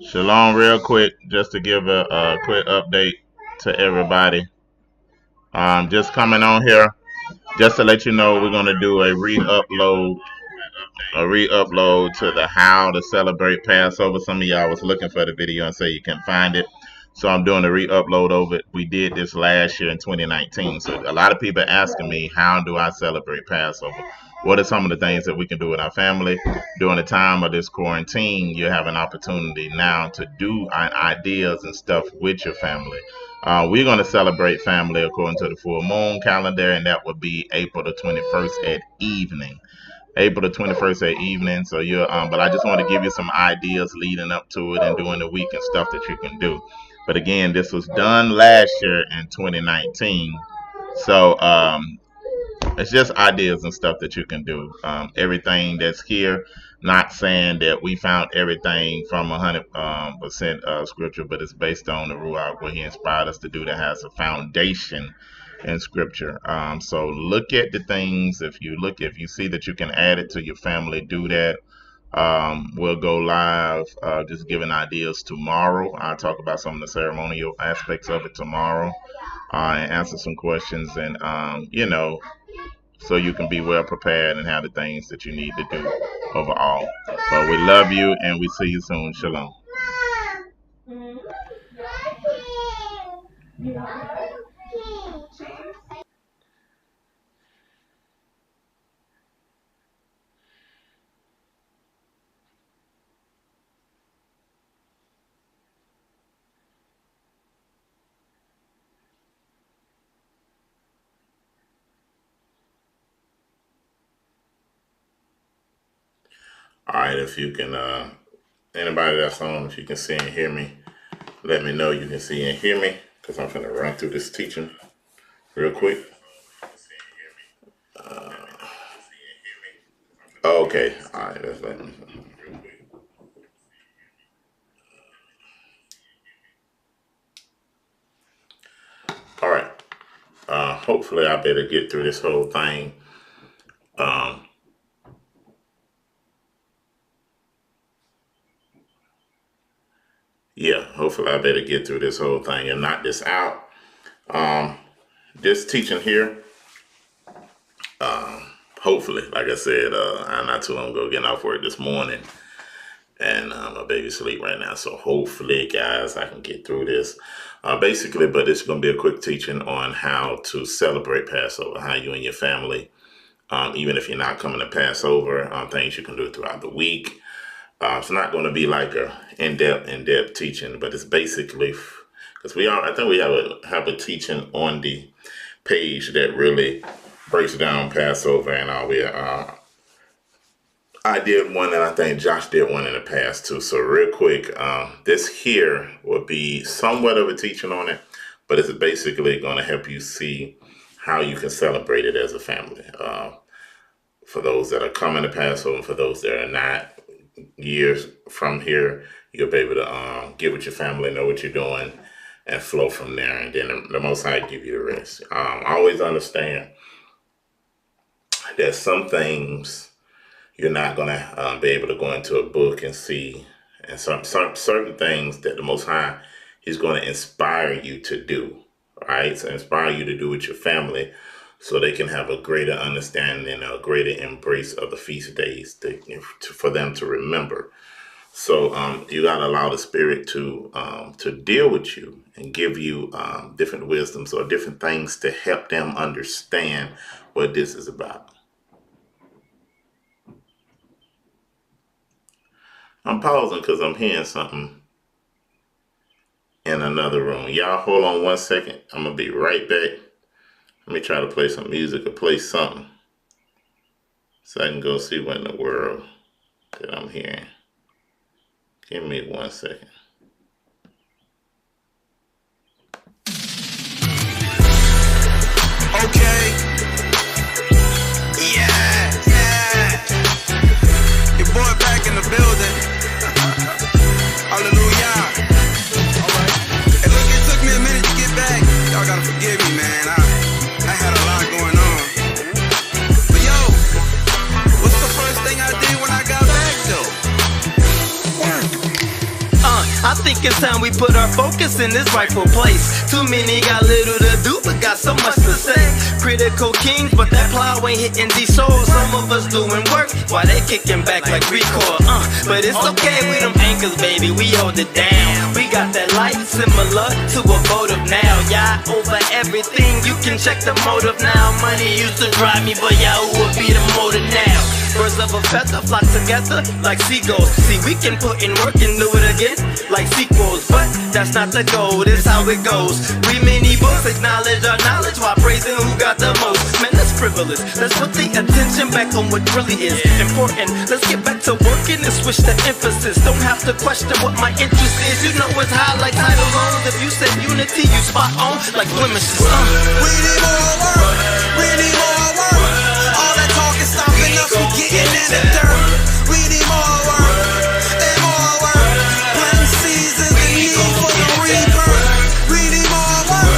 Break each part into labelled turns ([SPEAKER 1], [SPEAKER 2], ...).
[SPEAKER 1] Shalom, real quick, just to give a quick update to everybody. Just coming on here, just to let you know, we're gonna do a re-upload to the how to celebrate Passover. Some of y'all was looking for the video and say you can find it. So I'm doing a re-upload of it. We did this last year in 2019. So a lot of people asking me, how do I celebrate Passover? What are some of the things that we can do with our family during the time of this quarantine? You have an opportunity now to do ideas and stuff with your family. We're going to celebrate family according to the full moon calendar, and that would be April the 21st at evening. April the 21st at evening. So but I just want to give you some ideas leading up to it and during the week and stuff that you can do. But again, this was done last year in 2019. So it's just ideas and stuff that you can do. Everything that's here, not saying that we found everything from 100% scripture, but it's based on the Ruach, what he inspired us to do that has a foundation in scripture. So look at the things. If you see that you can add it to your family, do that. We'll go live, just giving ideas tomorrow. I'll talk about some of the ceremonial aspects of it tomorrow, and answer some questions, and so you can be well prepared and have the things that you need to do overall. But we love you, and we see you soon. Shalom. All right, if you can, anybody that's on, if you can see and hear me, let me know you can see and hear me, because I'm going to run through this teaching real quick. Okay, all right, let's let me. All right, hopefully I better get through this whole thing. Um, yeah, hopefully I better get through this whole thing and knock this out. This teaching here, hopefully, like I said, I'm not too long ago getting off work this morning, and my baby's asleep right now. So hopefully, guys, I can get through this. Basically, but it's going to be a quick teaching on how to celebrate Passover, how you and your family, even if you're not coming to Passover, things you can do throughout the week. It's not going to be like a in-depth teaching, but it's basically because I think we have a teaching on the page that really breaks down Passover and all. I did one, and I think Josh did one in the past too. So real quick, this here will be somewhat of a teaching on it, but it's basically going to help you see how you can celebrate it as a family. For those that are coming to Passover, and for those that are not, years from here, you'll be able to get with your family, know what you're doing, and flow from there. And then the Most High give you the rest. Always understand that some things you're not going to be able to go into a book and see. And some certain things that the Most High, he's going to inspire you to do. Right? So inspire you to do with your family so they can have a greater understanding and a greater embrace of the feast days for them to remember. So you got to allow the Spirit to deal with you and give you different wisdoms or different things to help them understand what this is about. I'm pausing because I'm hearing something in another room. Y'all hold on 1 second. I'm going to be right back. Let me try to play some music or play something so I can go see what in the world that I'm hearing. Give me 1 second.
[SPEAKER 2] Okay. Yeah. Your boy back in the building. Hallelujah. Alright. Hey, look, it took me a minute to get back. Y'all gotta forgive me, man. I had a lot going on. But yo, what's the first thing I did when I got back though?
[SPEAKER 3] it's time we put our focus in this rightful place. Too many got little to do, but got so much to say. Critical kings, but that plow ain't hitting these souls. Some of us doing work while they kicking back like recoil. But it's okay, we them anchors, baby, we hold it down. We got that light similar to a motive now. Yeah, over everything, you can check the motive now. Money used to drive me, but yeah, who would be the motive now? Birds of a feather flock together like seagulls. See, we can put in work and do it again like sequels, but that's not the goal, this how it goes. We many books acknowledge our knowledge while praising who got the most. Man, that's frivolous. Let's put the attention back on what really is important. Let's get back to working and switch the emphasis. Don't have to question what my interest is. You know it's high like tidal loans. If you said unity, you spot on like blemishes.
[SPEAKER 2] We need more work. We need more work. All that talk is stopping us from getting in the dirt. We need more work and more work. Planting seasons and need for the rebirth. We need more work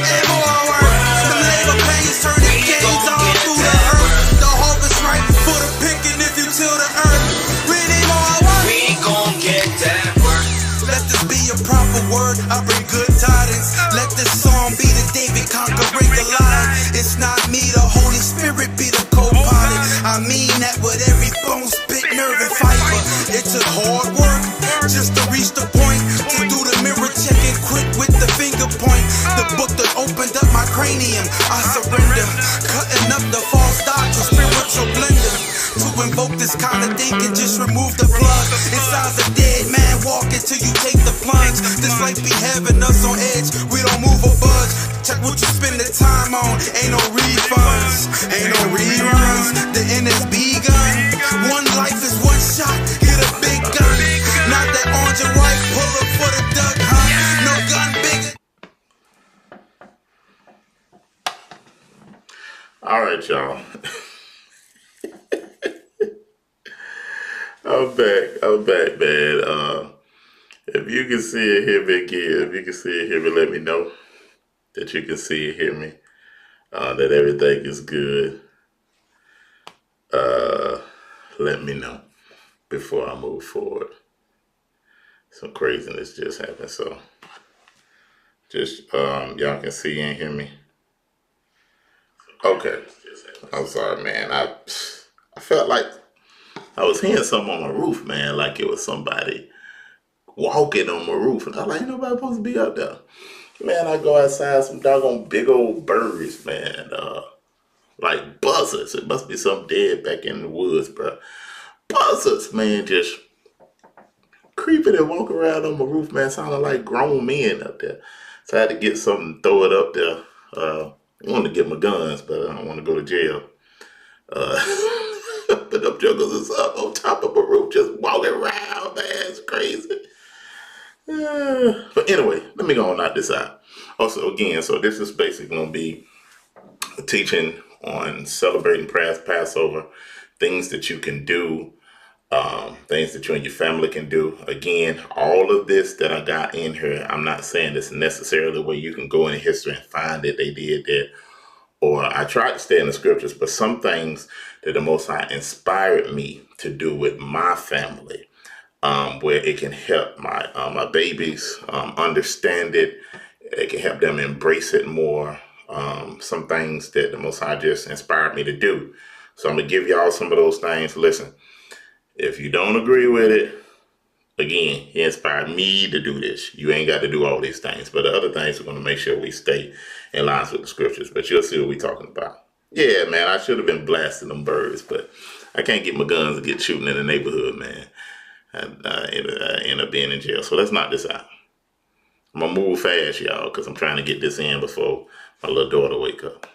[SPEAKER 2] and more work. Them labor pains turning gains all through the earth. The harvest right for the picking if you till the earth. We need more work.
[SPEAKER 3] We gon' get that work.
[SPEAKER 2] Let this be a proper word. I bring good tidings. Let this song be the David conquering Goliath. It's not me, the Holy Spirit be the co-pilot. I mean that with every bone, spit, nerve, and fiber. It took hard work just to reach the point. To do the mirror checking quick with the finger point. The book that opened up my cranium, I surrender. Cutting up the false doctrine, spiritual blender. To invoke this kind of thinking, just remove the plug. Inside a dead man walking till you take the plunge. This life be having us on edge, we don't move or budge. Check what you spend the time on, ain't no refunds, ain't no reruns. The NSB gun, one life is one shot, hit a big gun. Not that orange and white puller for the duck hunt. No gun bigger.
[SPEAKER 1] All right, y'all. I'm back, man. If you can see it, hear me again. If you can see it, hear me, let me know that you can see it, hear me, that everything is good. Let me know before I move forward. Some craziness just happened, so just y'all can see and hear me. Okay. I'm sorry, man. I felt like I was hearing something on my roof, man, like it was somebody walking on my roof. And I was like, ain't nobody supposed to be up there. Man, I go outside, some doggone big old birds, man, like buzzards. It must be something dead back in the woods, bro. Buzzards, man, just creeping and walking around on my roof, man, sounding like grown men up there. So I had to get something, throw it up there. I wanted to get my guns, but I don't want to go to jail. But them juggles is up on top of a roof, just walking around, man. It's crazy. But anyway, let me go on out this out. Also, again, so this is basically going to be a teaching on celebrating Passover, things that you can do, things that you and your family can do. Again, all of this that I got in here, I'm not saying this necessarily where you can go in history and find that they did that. Or I tried to stay in the scriptures, but some things that the Most High inspired me to do with my family, where it can help my babies understand it. It can help them embrace it more. Some things that the Most High just inspired me to do. So I'm going to give y'all some of those things. Listen, if you don't agree with it, again, he inspired me to do this. You ain't got to do all these things. But the other things, we're going to make sure we stay in line with the scriptures. But you'll see what we're talking about. Yeah, man, I should have been blasting them birds, but I can't get my guns and get shooting in the neighborhood, man. And end up being in jail. So let's knock this out. I'm going to move fast, y'all, because I'm trying to get this in before my little daughter wake up.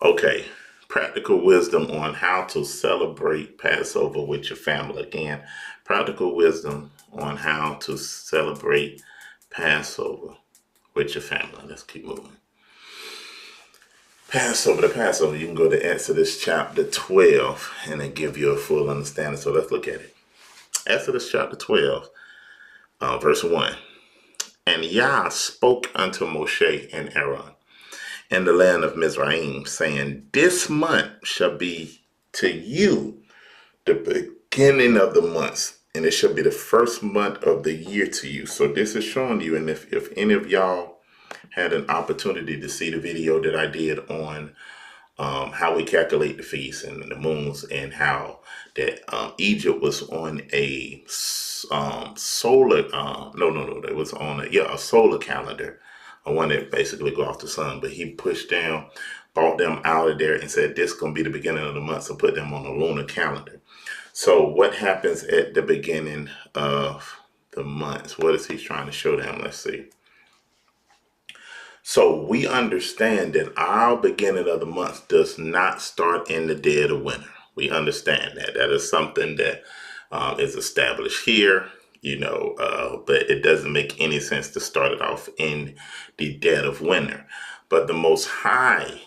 [SPEAKER 1] Okay. Practical wisdom on how to celebrate Passover with your family. Again, practical wisdom on how to celebrate Passover with your family. Let's keep moving. The Passover, you can go to Exodus chapter 12 and it give you a full understanding. So let's look at it. Exodus chapter 12, verse 1. And Yah spoke unto Moshe and Aaron in the land of Mizraim, saying, this month shall be to you the beginning of the months and it shall be the first month of the year to you. So this is showing you, and if any of y'all had an opportunity to see the video that I did on how we calculate the feasts and the moons, and how that Egypt was on a solar, it was on a solar calendar, one that basically go off the sun, but he pushed down, brought them out of there and said this is going to be the beginning of the month, so put them on a lunar calendar. So what happens at the beginning of the months? What is he trying to show them? Let's see. So we understand that our beginning of the month does not start in the dead of winter. We understand that. That is something that is established here, but it doesn't make any sense to start it off in the dead of winter. But the Most High,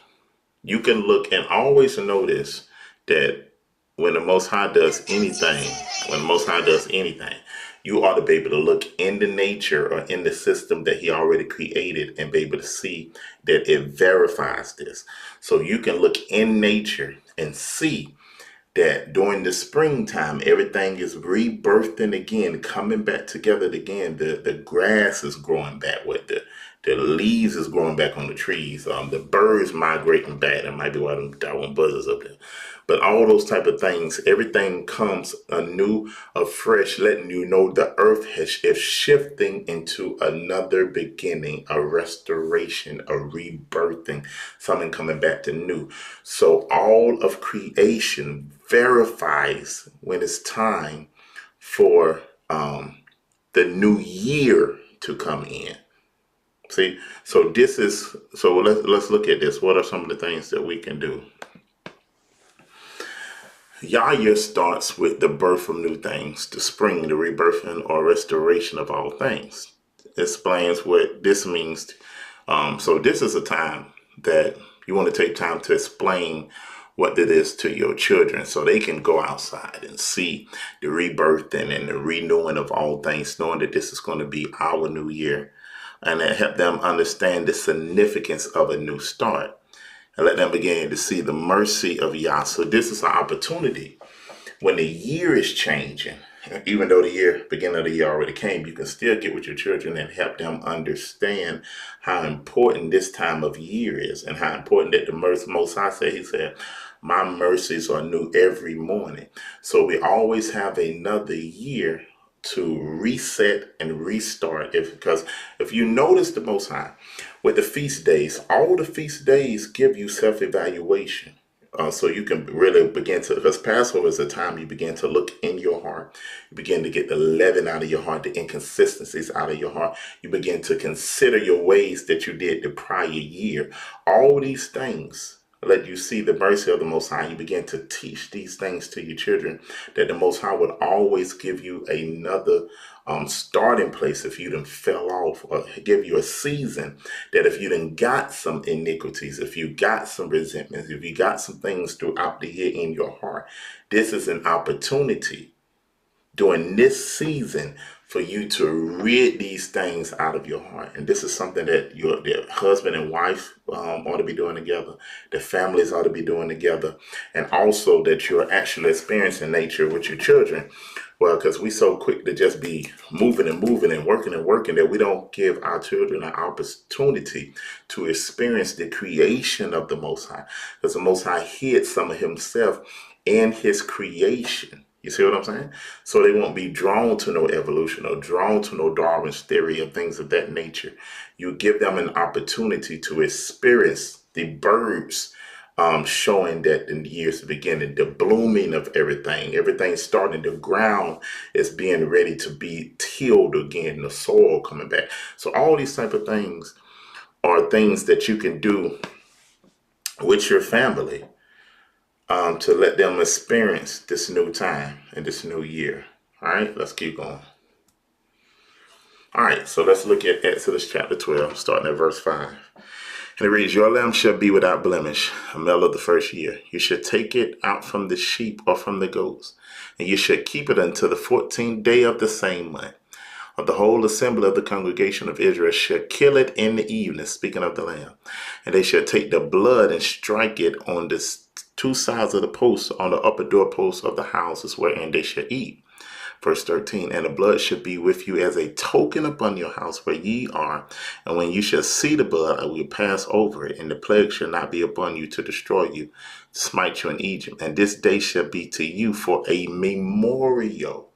[SPEAKER 1] you can look and always notice that when the Most High does anything, you ought to be able to look in the nature or in the system that he already created and be able to see that it verifies this. So you can look in nature and see that during the springtime, everything is rebirthing again, coming back together again. The grass is growing back with the leaves is growing back on the trees. The birds migrating back. That might be why them doggone buzzers up there. But all those type of things, everything comes anew, afresh, letting you know the earth is shifting into another beginning, a restoration, a rebirthing, something coming back to new. So all of creation verifies when it's time for the new year to come in. See, so let's look at this. What are some of the things that we can do? Yah starts with the birth of new things, the spring, the rebirthing or restoration of all things. Explains what this means. So this is a time that you want to take time to explain what it is to your children so they can go outside and see the rebirthing and the renewing of all things, knowing that this is going to be our new year, and that help them understand the significance of a new start. And let them begin to see the mercy of Yah. So this is an opportunity when the year is changing. Even though the beginning of the year already came, you can still get with your children and help them understand how important this time of year is, and how important that the Most High said, he said, my mercies are new every morning. So we always have another year to reset and restart. Because if you notice the Most High, with the feast days, all the feast days give you self-evaluation. So you can really begin to, because Passover is a time you begin to look in your heart. You begin to get the leaven out of your heart, the inconsistencies out of your heart. You begin to consider your ways that you did the prior year. All these things let you see the mercy of the Most High. You begin to teach these things to your children, that the Most High would always give you another starting place if you done fell off, or give you a season that if you done got some iniquities, if you got some resentments, if you got some things throughout the year in your heart, this is an opportunity during this season for you to rid these things out of your heart. And this is something that your husband and wife ought to be doing together. The families ought to be doing together. And also that you're actually experiencing nature with your children. Well, because we so quick to just be moving and working that we don't give our children an opportunity to experience the creation of the Most High. Because the Most High hid some of himself in his creation. You see what I'm saying? So they won't be drawn to no evolution or drawn to no Darwin's theory or things of that nature. You give them an opportunity to experience the birds showing that the year's beginning, the blooming of everything starting, the ground is being ready to be tilled again, the soil coming back. So all these type of things are things that you can do with your family to let them experience this new time and this new year. All right, let's keep going. All right, so let's look at Exodus chapter 12, starting at verse 5. And it reads, your lamb shall be without blemish, a male of the first year. You should take it out from the sheep or from the goats, and you should keep it until the 14th day of the same month. Of the whole assembly of the congregation of Israel shall kill it in the evening, speaking of the lamb. And they shall take the blood and strike it on the two sides of the post, on the upper doorpost of the houses wherein they shall eat. Verse 13, and the blood should be with you as a token upon your house where ye are. And when you shall see the blood, I will pass over it, and the plague shall not be upon you to destroy you, to smite you in Egypt. And this day shall be to you for a memorial.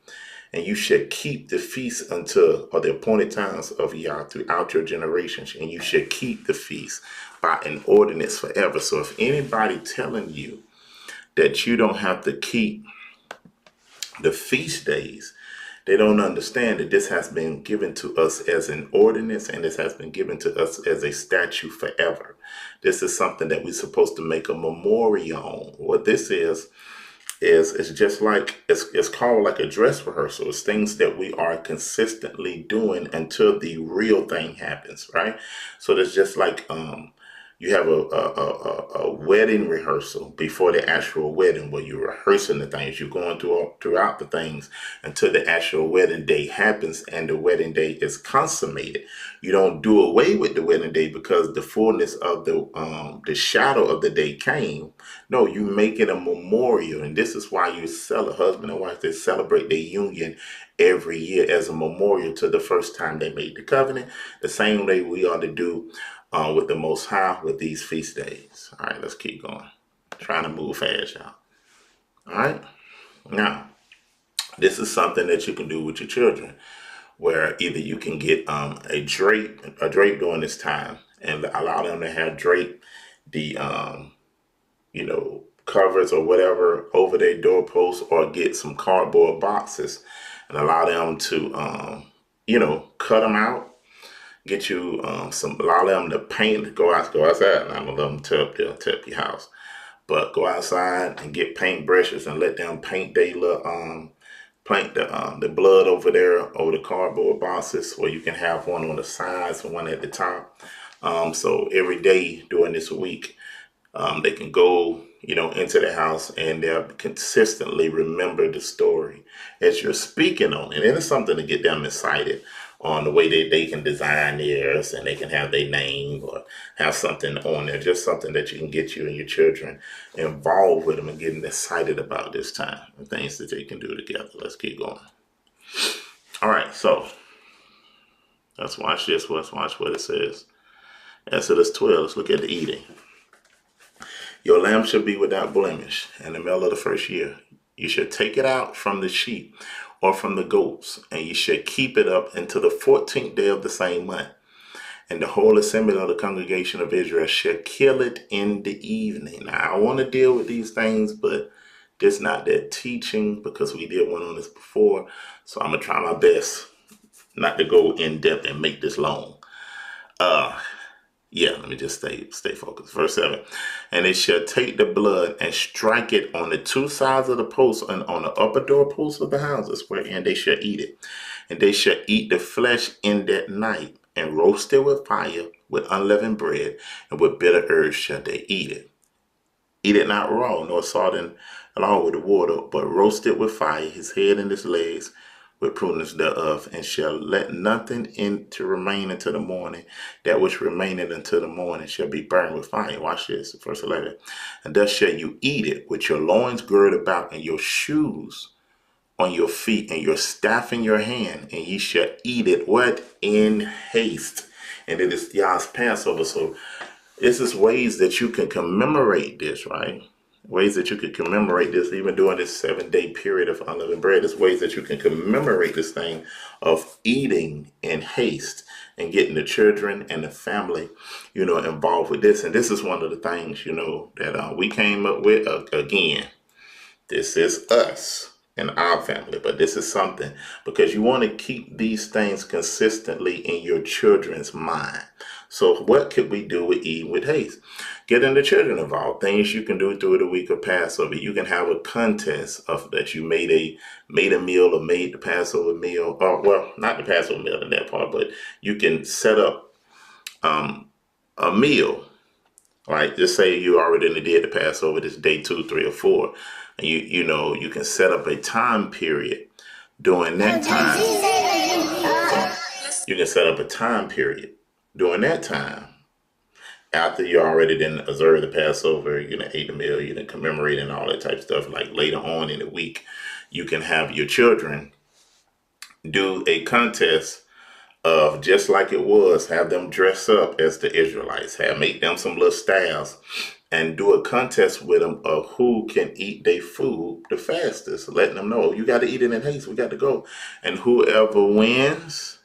[SPEAKER 1] And you shall keep the feast until, or the appointed times of Yah throughout your generations. And you shall keep the feast by an ordinance forever. So if anybody telling you that you don't have to keep the feast days, they don't understand that this has been given to us as an ordinance, and this has been given to us as a statute forever. This is something that we're supposed to make a memorial on. What this is it's just like it's called like a dress rehearsal. It's things that we are consistently doing until the real thing happens, right? So there's just like you have a wedding rehearsal before the actual wedding, where you're rehearsing the things, you're going throughout the things until the actual wedding day happens and the wedding day is consummated. You don't do away with the wedding day because the fullness of the shadow of the day came. No, you make it a memorial, and this is why you sell a husband and wife. They celebrate their union every year as a memorial to the first time they made the covenant. The same way we ought to do with the Most High with these feast days. All right, let's keep going. Trying to move fast, y'all. All right. Now, this is something that you can do with your children, where either you can get a drape during this time and allow them to have drape the covers or whatever over their doorposts, or get some cardboard boxes and allow them to cut them out. Get you allow them to paint, go outside, and I'm gonna let them tear up your house. But go outside and get paint brushes and let them paint paint the blood over there, over the cardboard boxes, where you can have one on the sides and one at the top. So every day during this week, they can go, into the house, and they'll consistently remember the story as you're speaking on it. And it's something to get them excited on the way that they can design theirs, and they can have their name or have something on there, just something that you can get you and your children involved with them and getting excited about this time and things that they can do together. Let's keep going. All right, so let's watch this. Let's watch what it says. Exodus 12, let's look at the eating. Your lamb shall be without blemish in the middle of the first year. You shall take it out from the sheep or from the goats, and you shall keep it up until the 14th day of the same month. And the whole assembly of the congregation of Israel shall kill it in the evening. Now, I want to deal with these things, but this not that teaching, because we did one on this before. So I'm going to try my best not to go in depth and make this long. Let me just stay focused. Verse 7. And they shall take the blood and strike it on the two sides of the post and on the upper doorposts of the houses, wherein they shall eat it. And they shall eat the flesh in that night, and roast it with fire, with unleavened bread, and with bitter herbs shall they eat it. Eat it not raw, nor salted along with the water, but roast it with fire, his head and his legs, with prudence thereof, and shall let nothing to remain until the morning. That which remaineth until the morning shall be burned with fire. Watch this, verse 11. And thus shall you eat it, with your loins girded about, and your shoes on your feet, and your staff in your hand, and ye shall eat it, what? In haste. And it is Yah's Passover. So this is ways that you can commemorate this, right? Ways that you could commemorate this, even during this 7-day period of unleavened bread. There's ways that you can commemorate this thing of eating in haste and getting the children and the family, involved with this. And this is one of the things, that we came up with. Again, this is us and our family, but this is something, because you want to keep these things consistently in your children's mind. So what could we do with eating with haste? Getting the children involved. Things you can do through the week of Passover. You can have a contest of that you made a meal or made the Passover meal. Or, well, not the Passover meal in that part, but you can set up a meal. Right? Just say you already did the Passover. This day 2, 3, or 4. And you can set up a time period during that time. You can set up a time period during that time. After you already didn't observe the Passover, ate the meal, commemorate and all that type of stuff. Like later on in the week, you can have your children do a contest of just like it was, have them dress up as the Israelites, have make them some little staffs, and do a contest with them of who can eat their food the fastest, letting them know you got to eat it in haste. We got to go, and whoever wins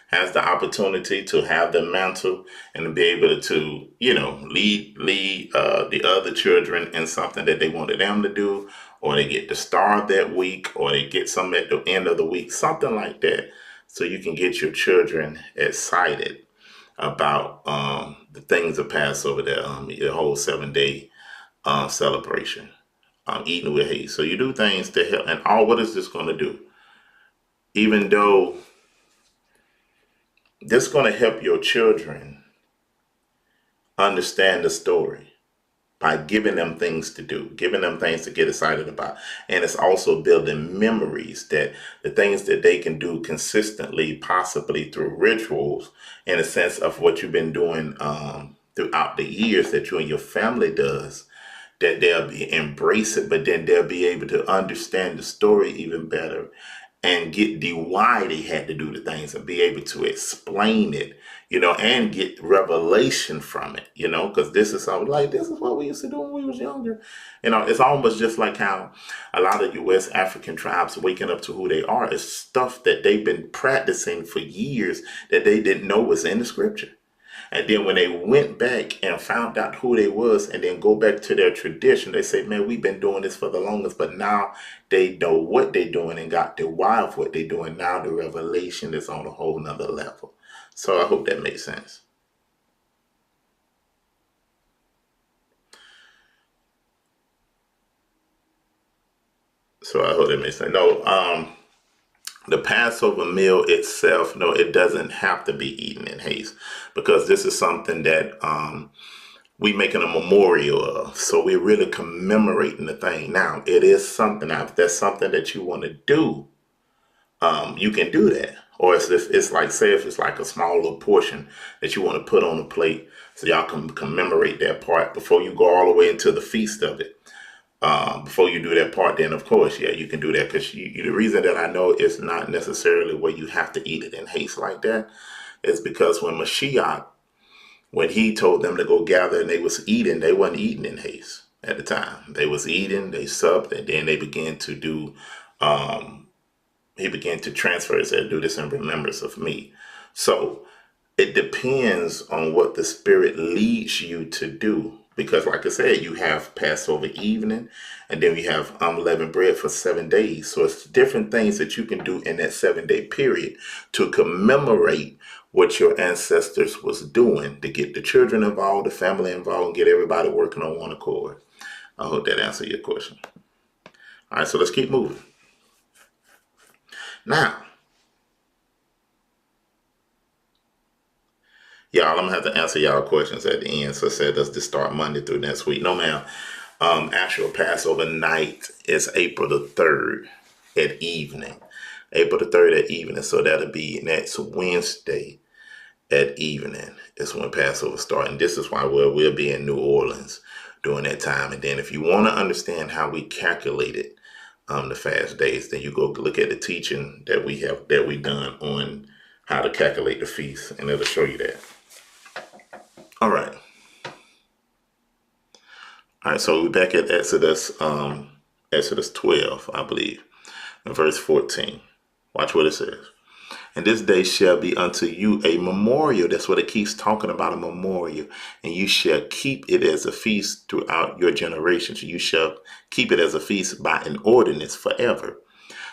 [SPEAKER 1] has the opportunity to have the mantle and to be able to, lead the other children in something that they wanted them to do, or they get to starve that week, or they get some at the end of the week, something like that. So you can get your children excited about the things of Passover, the whole 7 day celebration, eating with haste. So you do things to help, and all what is this going to do? Even though this is going to help your children understand the story by giving them things to do, giving them things to get excited about. And it's also building memories, that the things that they can do consistently, possibly through rituals, in a sense of what you've been doing throughout the years that you and your family does, that they'll be embrace it, but then they'll be able to understand the story even better and get the why they had to do the things and be able to explain it, and get revelation from it, because this is something like, this is what we used to do when we was younger. It's almost just like how a lot of West African tribes waking up to who they are is stuff that they've been practicing for years that they didn't know was in the scripture. And then when they went back and found out who they was and then go back to their tradition, they say, man, we've been doing this for the longest, but now they know what they're doing and got the why of what they're doing. Now the revelation is on a whole nother level. So I hope that makes sense. No, the Passover meal itself, no, it doesn't have to be eaten in haste, because this is something that we making a memorial of. So we're really commemorating the thing. Now, it is something, now, if that's something that you want to do, you can do that. Or it's like, say if it's like a small little portion that you want to put on a plate, so y'all can commemorate that part before you go all the way into the feast of it. Before you do that part, then of course, yeah, you can do that, because the reason that I know it's not necessarily where you have to eat it in haste like that is because when he told them to go gather and they was eating, they wasn't eating in haste at the time. They was eating, they supped, and then they began to do, he began to transfer and said, do this in remembrance of me. So it depends on what the Spirit leads you to do. Because like I said, you have Passover evening, and then we have unleavened bread for 7 days. So it's different things that you can do in that 7 day period to commemorate what your ancestors was doing, to get the children involved, the family involved, and get everybody working on one accord. I hope that answered your question. All right, so let's keep moving. Now, y'all, I'm gonna have to answer y'all questions at the end. So I said, does this start Monday through next week? No, ma'am. Actual Passover night is April the 3rd at evening. April the 3rd at evening. So that'll be next Wednesday at evening is when Passover starts. And this is why we'll be in New Orleans during that time. And then if you want to understand how we calculated the fast days, then you go look at the teaching that we've done on how to calculate the feast, and it'll show you that. All right. All right, so we're back at Exodus 12, I believe, in verse 14. Watch what it says. And this day shall be unto you a memorial. That's what it keeps talking about, a memorial. And you shall keep it as a feast throughout your generations. You shall keep it as a feast by an ordinance forever.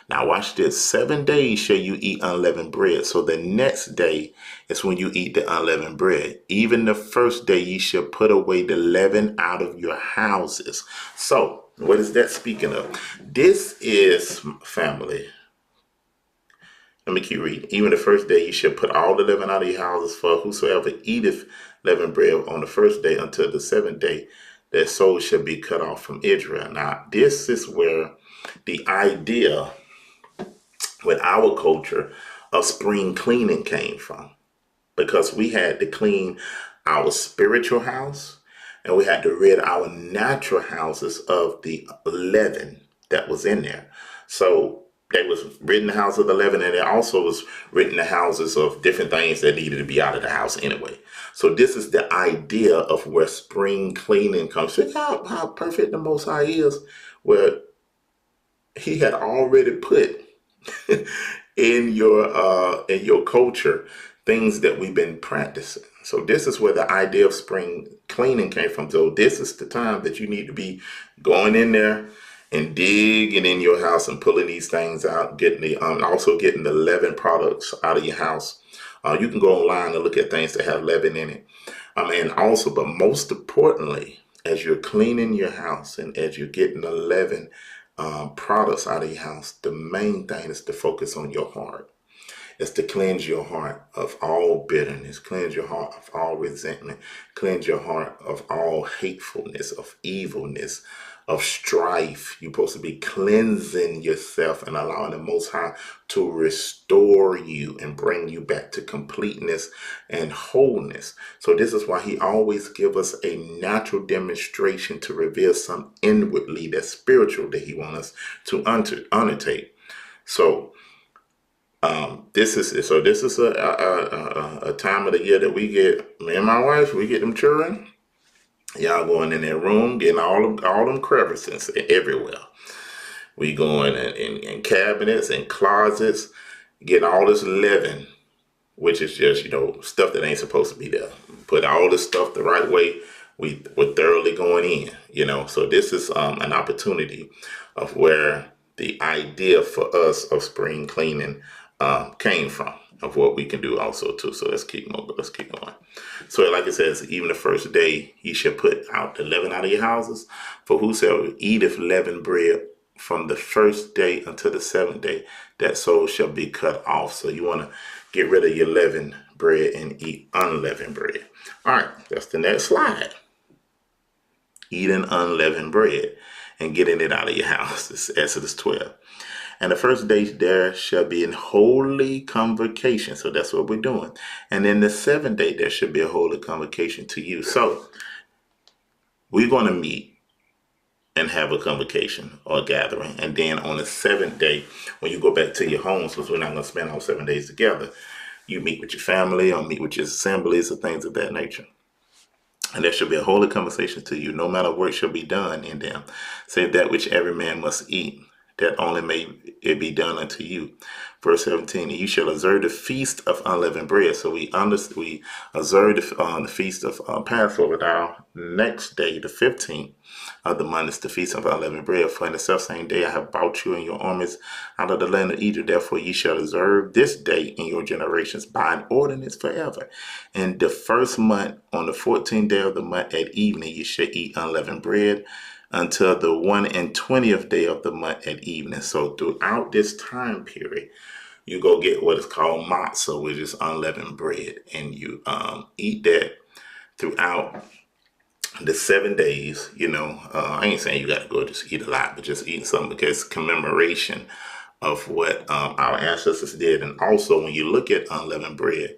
[SPEAKER 1] Now watch this. 7 days shall you eat unleavened bread. So the next day is when you eat the unleavened bread. Even the first day ye shall put away the leaven out of your houses. So what is that speaking of? This is, family, let me keep reading. Even the first day you shall put all the leaven out of your houses, for whosoever eateth leavened bread on the first day until the 7th day, their soul shall be cut off from Israel. Now this is where the idea with our culture of spring cleaning came from, because we had to clean our spiritual house and we had to rid our natural houses of the leaven that was in there. So They was written the house of the leaven, and it also was written the houses of different things that needed to be out of the house anyway. So this is the idea of where spring cleaning comes. See how perfect the Most High is, where He had already put in your culture things that we've been practicing. So this is where the idea of spring cleaning came from. So this is the time that you need to be going in there and digging in your house and pulling these things out, getting the also getting the leaven products out of your house. You can go online and look at things that have leaven in it. And also, but most importantly, as you're cleaning your house and as you're getting the leaven products out of your house, the main thing is to focus on your heart. It's to cleanse your heart of all bitterness, cleanse your heart of all resentment, cleanse your heart of all hatefulness, of evilness, of strife. You're supposed to be cleansing yourself and allowing the Most High to restore you and bring you back to completeness and wholeness. So this is why He always gives us a natural demonstration to reveal some inwardly that's spiritual that He wants us to undertake. So this is a time of the year that we get, me and my wife, we get them children. Y'all going in their room, getting all them crevices everywhere. We going in cabinets and closets, getting all this leaven, which is just, stuff that ain't supposed to be there. Put all this stuff the right way. We're thoroughly going in, So this is an opportunity of where the idea for us of spring cleaning came from, of what we can do also too. So let's keep going. So like it says, even the first day ye shall put out the leaven out of your houses. For whosoever eateth leavened bread from the first day until the seventh day, that soul shall be cut off. So you want to get rid of your leavened bread and eat unleavened bread. All right, that's the next slide. Eating unleavened bread and getting it out of your house. It's Exodus 12. And the first day there shall be an holy convocation. So that's what we're doing. And then the seventh day there should be a holy convocation to you. So we're going to meet and have a convocation or a gathering. And then on the seventh day, when you go back to your homes, because we're not going to spend all 7 days together, you meet with your family or meet with your assemblies or things of that nature. And there shall be a holy conversation to you. No matter what shall be done in them, save that which every man must eat, that only may it be done unto you. Verse 17, you shall observe the feast of unleavened bread. So we observe the feast of Passover. Now, next day, the 15th of the month, is the feast of unleavened bread. For in the selfsame day I have brought you and your armies out of the land of Egypt. Therefore ye shall observe this day in your generations by an ordinance forever. In the first month, on the 14th day of the month at evening, you shall eat unleavened bread until the 21st day of the month at evening. So throughout this time period, you go get what is called matzah, which is unleavened bread, and you eat that throughout the 7 days. I ain't saying you got to go just eat a lot, but just eating something because commemoration of what our ancestors did. And also, when you look at unleavened bread,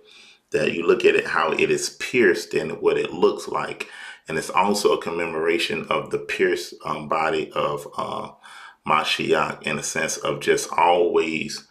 [SPEAKER 1] that you look at it how it is pierced and what it looks like. And it's also a commemoration of the pierced body of Mashiach, in a sense of just always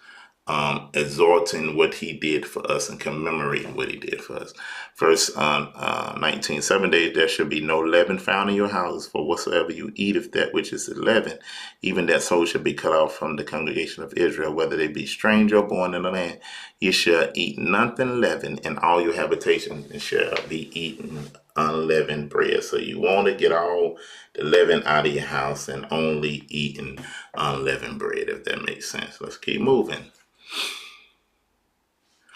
[SPEAKER 1] exalting what he did for us and commemorating what he did for us. Verse 19, 7 days there should be no leaven found in your houses, for whatsoever you eat of that which is leaven, even that soul should be cut off from the congregation of Israel, whether they be stranger or born in the land. You shall eat nothing leavened, in all your habitation and shall be eaten unleavened bread. So you want to get all the leaven out of your house and only eating unleavened bread, if that makes sense. Let's keep moving.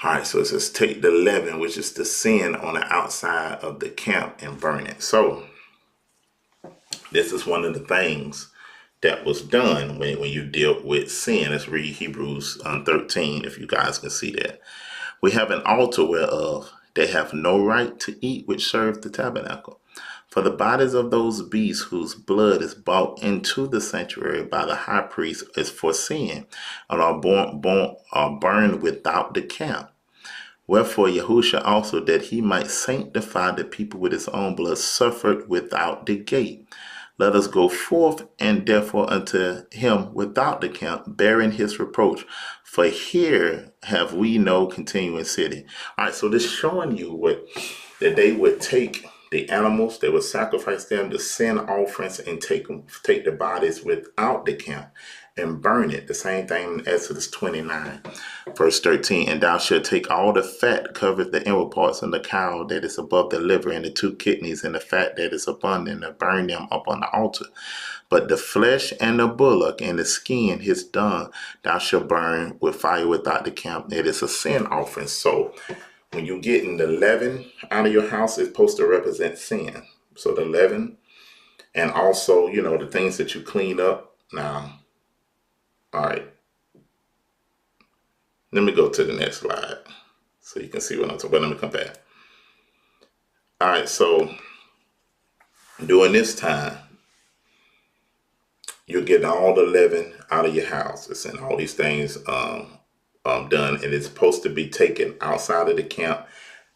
[SPEAKER 1] All right, so it says take the leaven, which is the sin, on the outside of the camp and burn it. So this is one of the things that was done when you dealt with sin. Let's read Hebrews 13, if you guys can see that. We have an altar whereof they have no right to eat, which serve the tabernacle. For the bodies of those beasts whose blood is brought into the sanctuary by the high priest is for sin, and are burned without the camp. Wherefore Yahusha also, that he might sanctify the people with his own blood, suffered without the gate. Let us go forth and therefore unto him without the camp, bearing his reproach. For here have we no continuing city. All right, so this showing you what that they would take the animals, they would sacrifice them, the sin offerings, and take the bodies without the camp and burn it. The same thing in Exodus 29, verse 13. And thou shalt take all the fat covered the inward parts and the cow that is above the liver and the two kidneys and the fat that is abundant and burn them upon the altar. But the flesh and the bullock and the skin, his dung, thou shalt burn with fire without the camp. It is a sin offering. So when you're getting the leaven out of your house, it's supposed to represent sin. So the leaven and also, the things that you clean up. Now, all right, let me go to the next slide so you can see what I'm talking about. Let me come back. All right, so during this time, you're getting all the leaven out of your house and all these things done, and it's supposed to be taken outside of the camp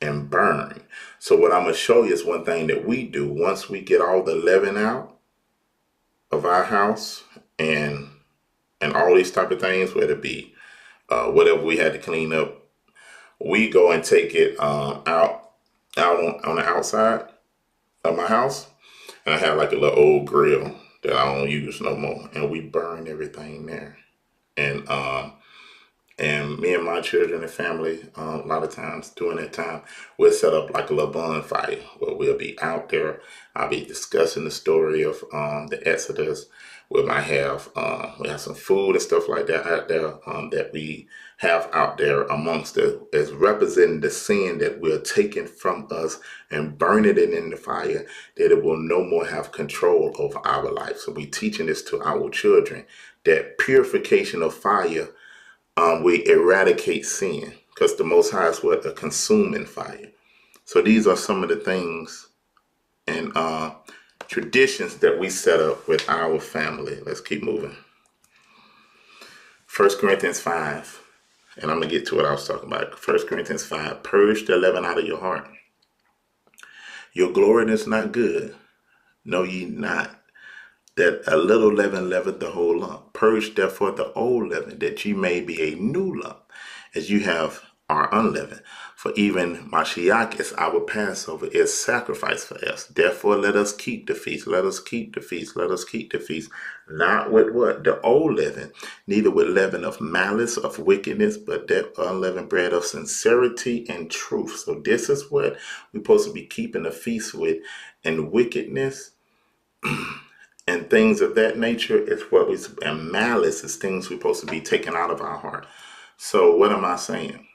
[SPEAKER 1] and burned. So what I'm going to show you is one thing that we do once we get all the leaven out of our house and all these type of things, whether it be whatever we had to clean up, we go and take it out on the outside of my house, and I have like a little old grill that I don't use no more, and we burn everything there. And me and my children and family, a lot of times during that time, we'll set up like a little bonfire where we'll be out there. I'll be discussing the story of the Exodus. We might have some food and stuff like that out there that we have out there amongst us as representing the sin that we're taking from us and burning it in the fire, that it will no more have control over our life. So we're teaching this to our children, that purification of fire, we eradicate sin, because the Most High is what? A consuming fire. So these are some of the things and traditions that we set up with our family. Let's keep moving. 1 Corinthians 5, and I'm going to get to what I was talking about. 1 Corinthians 5, purge the leaven out of your heart. Your glory is not good. Know ye not that a little leaven leaveneth the whole lump? Purge therefore the old leaven, that ye may be a new lump, as you are unleavened. For even Mashiach is our Passover, is sacrifice for us. Therefore let us keep the feast. Let us keep the feast. Let us keep the feast. Not with what? The old leaven, neither with leaven of malice, of wickedness, but that unleavened bread of sincerity and truth. So this is what we're supposed to be keeping the feast with. And wickedness and things of that nature is and malice is things we're supposed to be taken out of our heart. So what am I saying?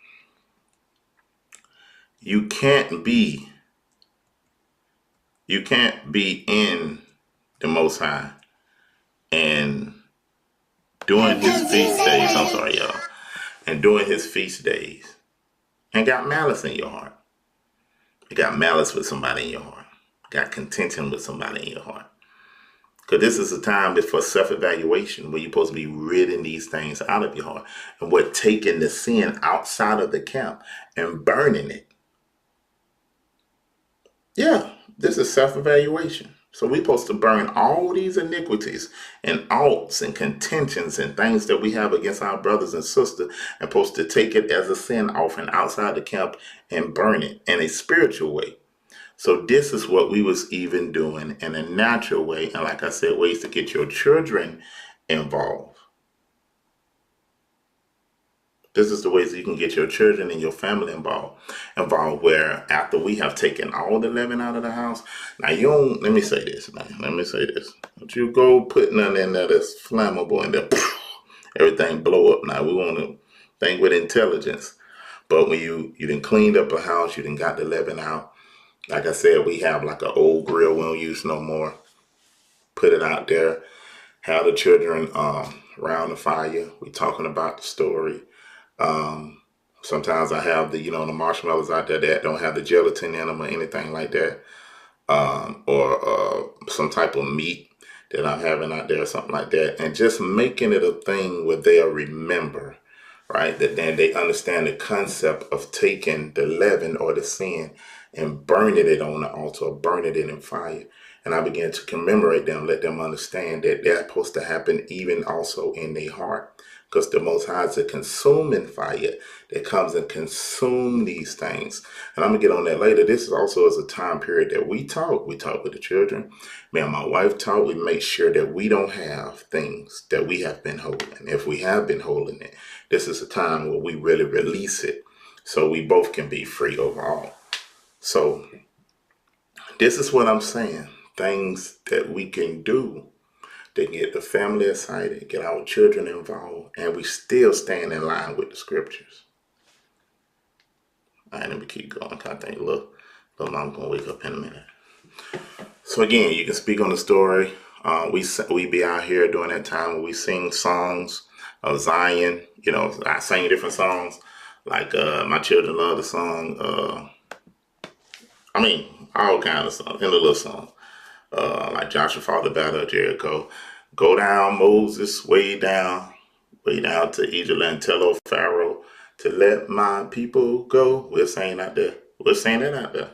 [SPEAKER 1] You can't be in the Most High and doing his feast days, I'm sorry, y'all, and doing his feast days and got malice in your heart. You got malice with somebody in your heart. Got contention with somebody in your heart. Because this is a time for self-evaluation where you're supposed to be ridding these things out of your heart. And we're taking the sin outside of the camp and burning it. Yeah, this is self-evaluation. So we're supposed to burn all these iniquities and oughts and contentions and things that we have against our brothers and sisters, and supposed to take it as a sin offering outside the camp and burn it in a spiritual way. So this is what we was even doing in a natural way. And like I said, ways to get your children involved. This is the ways that you can get your children and your family involved, where after we have taken all the leaven out of the house. Now let me say this, man. Don't you go put none in there that's flammable and then everything blow up. Now we want to think with intelligence. But when you done cleaned up a house, you done got the leaven out. Like I said, we have like an old grill we don't use no more. Put it out there. Have the children around the fire. We talking about the story. Sometimes I have the marshmallows out there that don't have the gelatin in them or anything like that. Or some type of meat that I'm having out there or something like that. And just making it a thing where they'll remember, right? That then they understand the concept of taking the leaven or the sin and burning it on the altar, or burning it in fire. And I began to commemorate them, let them understand that that's supposed to happen even also in their heart. Because the Most High is a consuming fire that comes and consume these things. And I'm going to get on that later. This is also as a time period that we talk. We talk with the children. Me and my wife talk. We make sure that we don't have things that we have been holding. If we have been holding it, this is a time where we really release it so we both can be free overall. So this is what I'm saying. Things that we can do to get the family excited, get our children involved, and we still stand in line with the scriptures. All right, let me keep going. I think little mom's gonna wake up in a minute. So again, you can speak on the story. We be out here during that time where we sing songs of Zion. You know, I sing different songs. Like my children love the song. All kind of songs, and the little song. Like Joshua fought the battle of Jericho. Go down, Moses, way down to Egypt and tell old Pharaoh to let my people go. We're saying out there. We're saying it out there.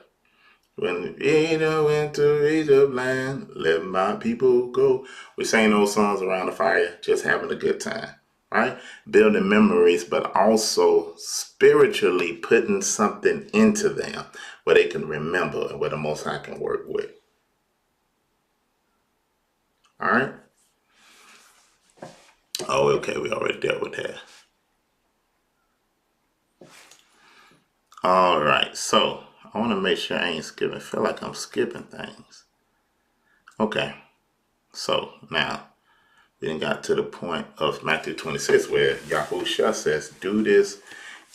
[SPEAKER 1] When Peter went to Egypt land, let my people go. We sang those songs around the fire, just having a good time, right? Building memories, but also spiritually putting something into them where they can remember and where the Most High can work with. All right? Oh, okay, we already dealt with that. All right, so I want to make sure I ain't skipping. I feel like I'm skipping things. Okay, so now we done got to the point of Matthew 26 where Yahushua says, do this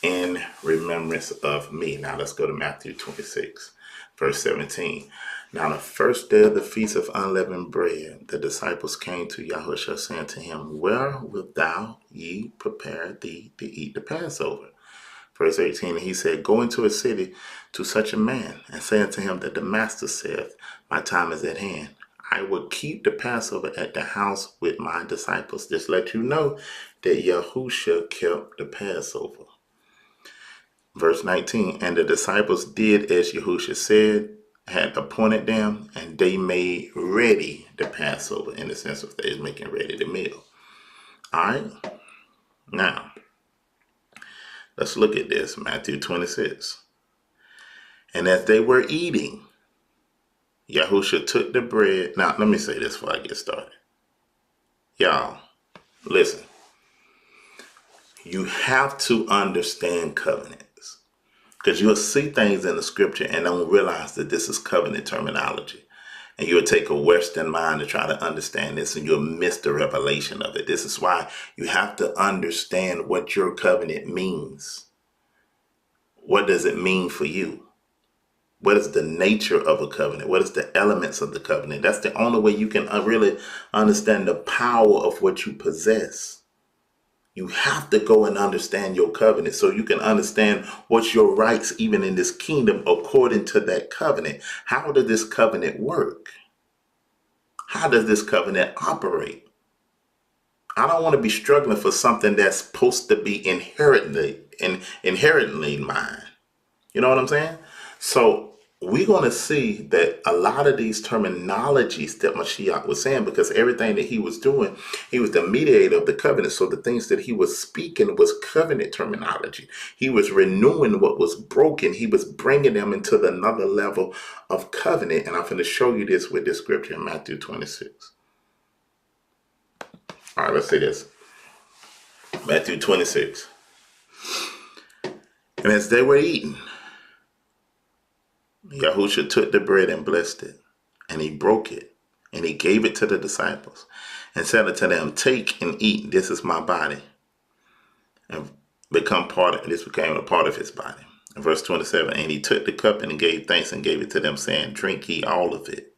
[SPEAKER 1] in remembrance of me. Now let's go to Matthew 26, verse 17. Now the first day of the feast of unleavened bread, the disciples came to Yahushua, saying to him, where wilt thou ye prepare thee to eat the Passover? Verse 18, he said, go into a city to such a man, and say unto him that the master saith, my time is at hand. I will keep the Passover at the house with my disciples. Just let you know that Yahushua kept the Passover. Verse 19, and the disciples did as Yahushua said, had appointed them, and they made ready the Passover, in the sense of they was making ready the meal. All right? Now, let's look at this, Matthew 26. And as they were eating, Yahushua took the bread. Now, let me say this before I get started. Y'all, listen. You have to understand covenants. Because you'll see things in the scripture and don't realize that this is covenant terminology. And you'll take a Western mind to try to understand this and you'll miss the revelation of it. This is why you have to understand what your covenant means. What does it mean for you? What is the nature of a covenant? What is the elements of the covenant? That's the only way you can really understand the power of what you possess. You have to go and understand your covenant so you can understand what's your rights even in this kingdom according to that covenant. How does this covenant work? How does this covenant operate? I don't want to be struggling for something that's supposed to be inherently mine. You know what I'm saying? So we're going to see that a lot of these terminologies that Mashiach was saying, because everything that he was doing, he was the mediator of the covenant. So the things that he was speaking was covenant terminology. He was renewing what was broken. He was bringing them into another level of covenant. And I'm going to show you this with this scripture in Matthew 26. All right, let's see this. Matthew 26. And as they were eating, Yahushua took the bread and blessed it, and he broke it, and he gave it to the disciples, and said unto them, take and eat, this is my body. And this became a part of his body. In verse 27, and he took the cup and he gave thanks and gave it to them, saying, drink ye all of it.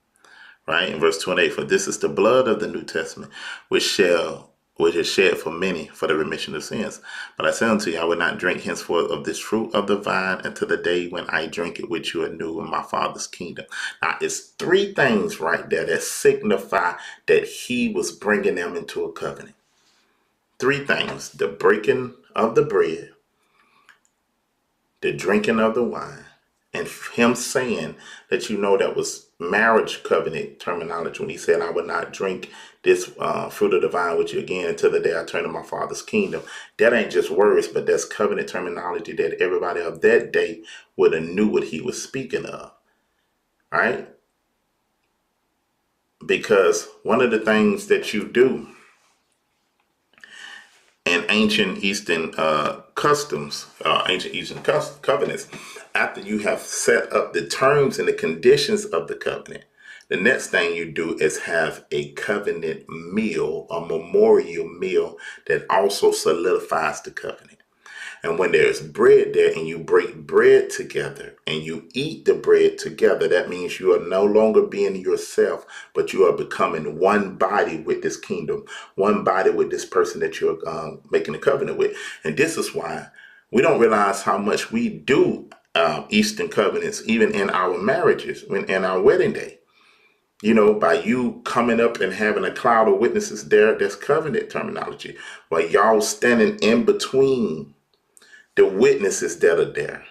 [SPEAKER 1] Right? In verse 28, for this is the blood of the New Testament, which is shed for many for the remission of sins. But I say unto you, I will not drink henceforth of this fruit of the vine until the day when I drink it with you anew in my Father's kingdom. Now, it's three things right there that signify that he was bringing them into a covenant. Three things: the breaking of the bread, the drinking of the wine, And him saying that, that was marriage covenant terminology when he said, I would not drink this fruit of the vine with you again until the day I turn to my father's kingdom. That ain't just words, but that's covenant terminology that everybody of that day would have knew what he was speaking of. Right? Because one of the things that you do in ancient Eastern covenants, after you have set up the terms and the conditions of the covenant, the next thing you do is have a covenant meal, a memorial meal that also solidifies the covenant. And when there's bread there and you break bread together and you eat the bread together, that means you are no longer being yourself, but you are becoming one body with this kingdom, one body with this person that you're making a covenant with. And this is why we don't realize how much we do Eastern covenants, even in our marriages, in our wedding day. By you coming up and having a cloud of witnesses there, that's covenant terminology. While y'all standing in between the witnesses that are there.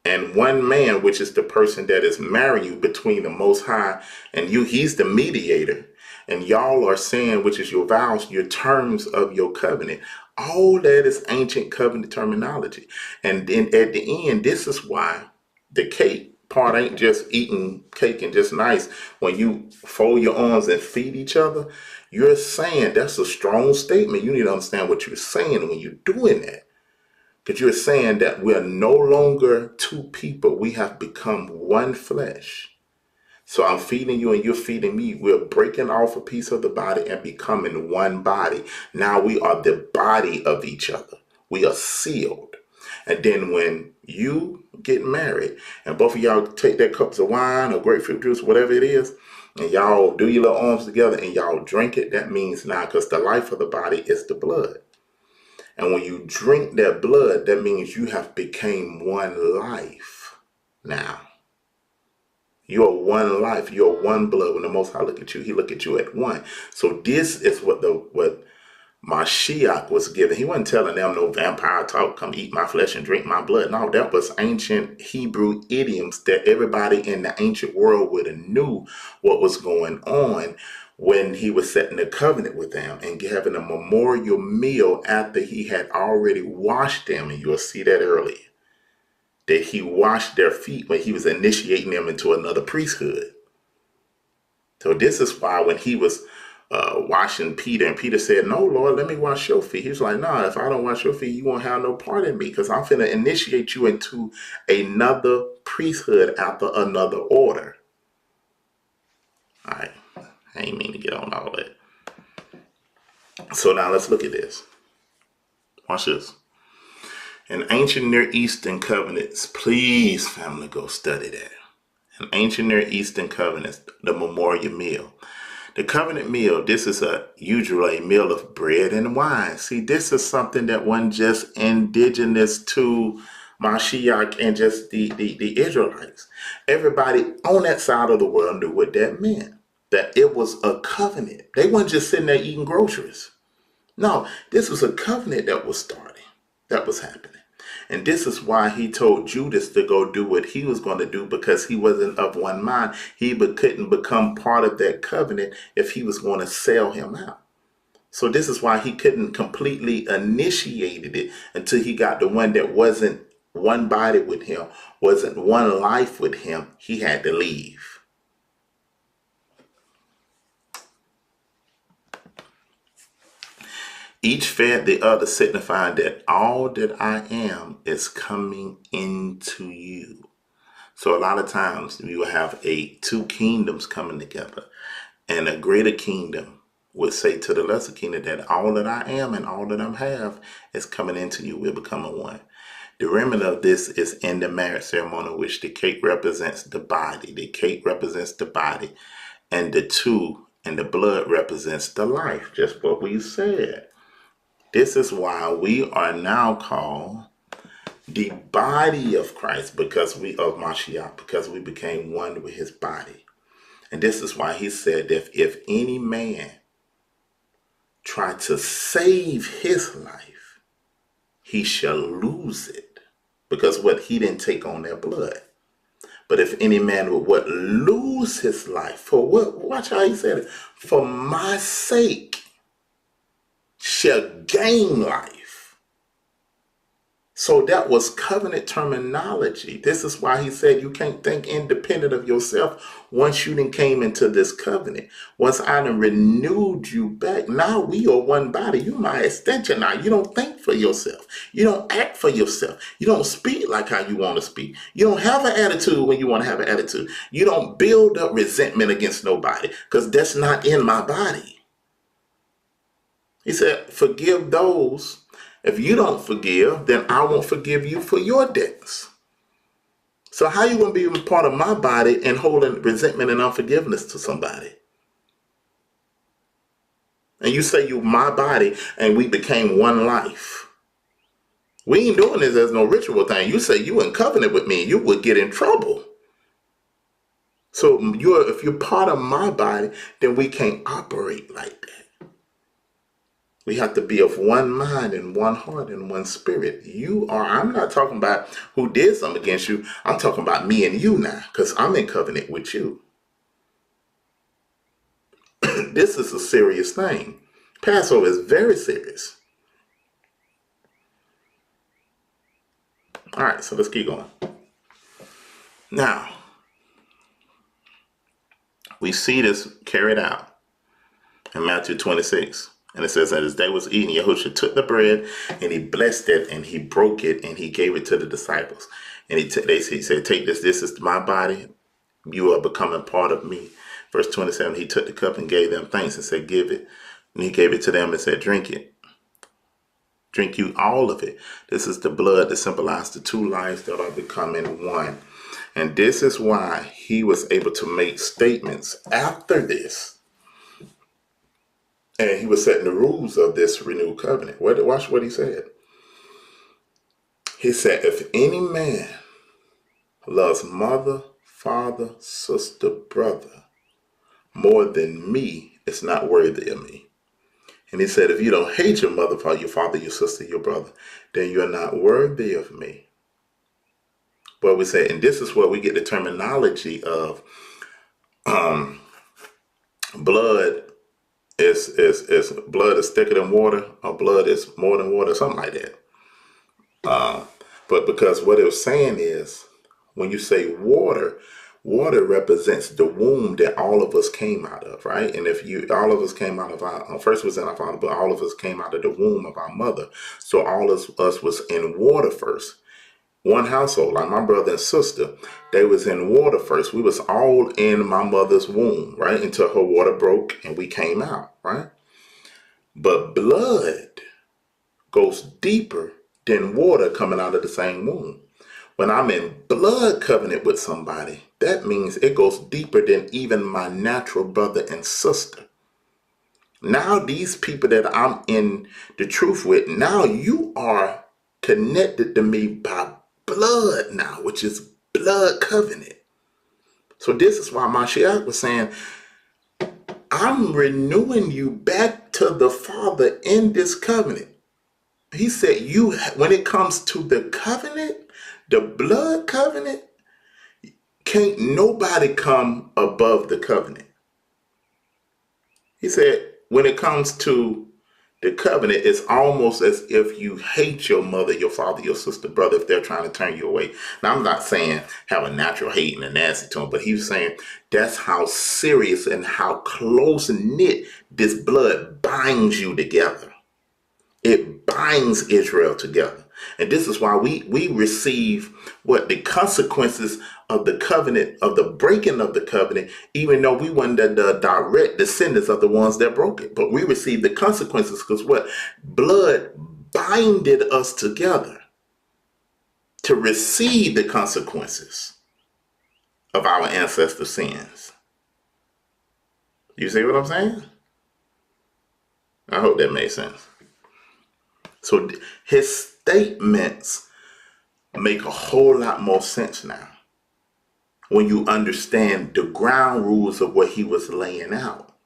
[SPEAKER 1] And one man, which is the person that is marrying you between the Most High and you, he's the mediator. And y'all are saying, which is your vows, your terms of your covenant. All that is ancient covenant terminology. And then at the end, this is why the cake part ain't just eating cake and just nice. When you fold your arms and feed each other, you're saying, that's a strong statement. You need to understand what you're saying when you're doing that. Because you're saying that we're no longer two people. We have become one flesh. So I'm feeding you and you're feeding me. We're breaking off a piece of the body and becoming one body. Now we are the body of each other. We are sealed. And then when you get married and both of y'all take their cups of wine or grapefruit juice, whatever it is, and y'all do your little arms together and y'all drink it, that means now, because the life of the body is the blood. And when you drink that blood, that means you have become one life now. You're one life. You're one blood. When the Most High look at you, he look at you at one. So this is what Mashiach was given. He wasn't telling them no vampire talk, come eat my flesh and drink my blood. No, that was ancient Hebrew idioms that everybody in the ancient world would have knew what was going on when he was setting a covenant with them and having a memorial meal after he had already washed them. And you'll see that earlier, that he washed their feet when he was initiating them into another priesthood. So this is why when he was washing Peter, and Peter said, no, Lord, let me wash your feet. He was like, no, if I don't wash your feet, you won't have no part in me, because I'm finna initiate you into another priesthood after another order. All right. I ain't mean to get on all that. So now let's look at this. Watch this. In ancient Near Eastern covenants, please, family, go study that. In ancient Near Eastern covenants, the memorial meal. The covenant meal, this is usually a meal of bread and wine. See, this is something that wasn't just indigenous to Mashiach and just the Israelites. Everybody on that side of the world knew what that meant. That it was a covenant. They weren't just sitting there eating groceries. No, this was a covenant that was starting, that was happening. And this is why he told Judas to go do what he was going to do, because he wasn't of one mind. He couldn't become part of that covenant if he was going to sell him out. So this is why he couldn't completely initiate it until he got the one that wasn't one body with him, wasn't one life with him. He had to leave. Each fed the other, signifying that all that I am is coming into you. So a lot of times we will have two kingdoms coming together, and a greater kingdom would say to the lesser kingdom that all that I am and all that I have is coming into you. We're becoming one. The remnant of this is in the marriage ceremony, which the cake represents the body. The cake represents the body, and the two and the blood represents the life. Just what we said. This is why we are now called the body of Christ, of Mashiach, because we became one with his body. And this is why he said that if any man try to save his life, he shall lose it. Because he didn't take on their blood. But if any man would what lose his life for what? Watch how he said it. For my sake shall gain life. So that was covenant terminology. This is why he said you can't think independent of yourself once you then came into this covenant. Once I done renewed you back, now we are one body. You my extension now. You don't think for yourself. You don't act for yourself. You don't speak like how you want to speak. You don't have an attitude when you want to have an attitude. You don't build up resentment against nobody because that's not in my body. He said, forgive those. If you don't forgive, then I won't forgive you for your debts. So how you going to be a part of my body and holding resentment and unforgiveness to somebody? And you say you my body and we became one life. We ain't doing this as no ritual thing. You say you in covenant with me, you would get in trouble. So if you're part of my body, then we can't operate like that. We have to be of one mind and one heart and one spirit. I'm not talking about who did something against you. I'm talking about me and you now, because I'm in covenant with you. This is a serious thing. Passover is very serious. All right, so let's keep going. Now, we see this carried out in Matthew 26. And it says that as they was eating, Yahushua took the bread and he blessed it and he broke it and he gave it to the disciples. And he said, take this. This is my body. You are becoming part of me. Verse 27, he took the cup and gave them thanks and said, give it. And he gave it to them and said, drink it. Drink you all of it. This is the blood that symbolizes the two lives that are becoming one. And this is why he was able to make statements after this. And he was setting the rules of this renewed covenant. Watch what he said. He said, if any man loves mother, father, sister, brother more than me, it's not worthy of me. And he said, if you don't hate your mother, your father, your sister, your brother, then you're not worthy of me. But we say, and this is where we get the terminology of blood. Is blood is thicker than water, or blood is more than water, something like that. But because what it was saying is, when you say water represents the womb that all of us came out of, right? And all of us came out of our, first was in our father, but all of us came out of the womb of our mother. So all of us was in water first. One household, like my brother and sister, they was in water first. We was all in my mother's womb, right? Until her water broke and we came out, right? But blood goes deeper than water coming out of the same womb. When I'm in blood covenant with somebody, that means it goes deeper than even my natural brother and sister. Now these people that I'm in the truth with, now you are connected to me by blood now, which is blood covenant. So this is why Mashiach was saying, I'm renewing you back to the Father in this covenant. He said, when it comes to the covenant, the blood covenant, can't nobody come above the covenant. He said, when it comes to the covenant, it's almost as if you hate your mother, your father, your sister, brother, if they're trying to turn you away. Now, I'm not saying have a natural hate and a nasty tone, but he was saying that's how serious and how close-knit this blood binds you together. It binds Israel together. And this is why we receive the consequences of the covenant, of the breaking of the covenant, even though we weren't the direct descendants of the ones that broke it. But we received the consequences because blood binded us together to receive the consequences of our ancestors' sins. You see what I'm saying? I hope that made sense. So his statements make a whole lot more sense now when you understand the ground rules of what he was laying out.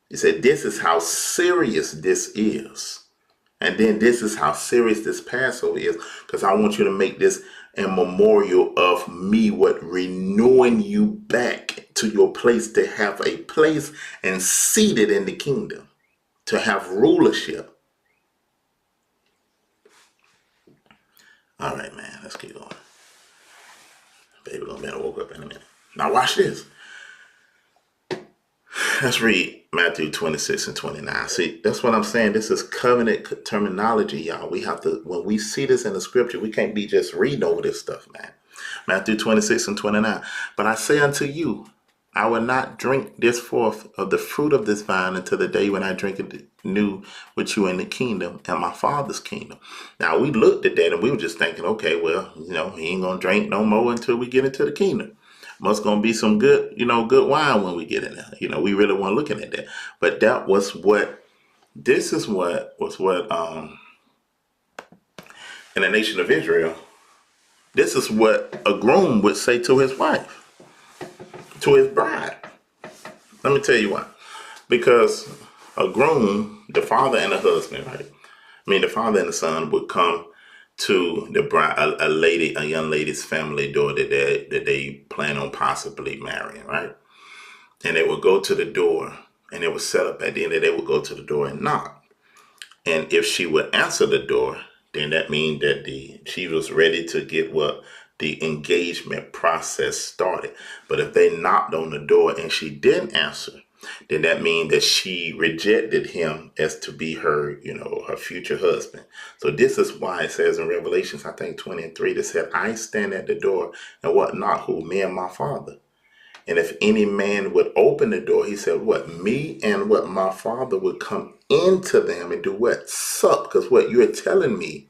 [SPEAKER 1] He said, this is how serious this is. And then this is how serious this Passover is, because I want you to make this and memorial of me, what renewing you back to your place, to have a place and seated in the kingdom, to have rulership. All right, man, let's keep going. Baby little man woke up in a minute. Now watch this. Let's read Matthew 26 and 29. See, that's what I'm saying. This is covenant terminology, y'all. We have to, when we see this in the scripture, we can't be just reading over this stuff, man. Matthew 26 and 29. But I say unto you, I will not drink this forth of the fruit of this vine until the day when I drink it new with you in the kingdom, and my Father's kingdom. Now, we looked at that and we were just thinking, okay, well, he ain't going to drink no more until we get into the kingdom. Must going to be some good, good wine when we get in there. We really weren't looking at that. But this is what in the nation of Israel, this is what a groom would say to his wife, to his bride. Let me tell you why. Because a groom, the father and the husband, right? I mean, the father and the son would come to the bride, a young lady's family door that they plan on possibly marrying, right? And they would go to the door, and it was set up at the end that they would go to the door and knock. And if she would answer the door, then that means that she was ready to get the engagement process started. But if they knocked on the door and she didn't answer, then that means that she rejected him as to be her, her future husband. So this is why it says in Revelations, I think 20:3, that said, I stand at the door and what knock, who? Me and my Father. And if any man would open the door, he said, what? Me and what? My Father would come into them and do what? Sup. Because what? You're telling me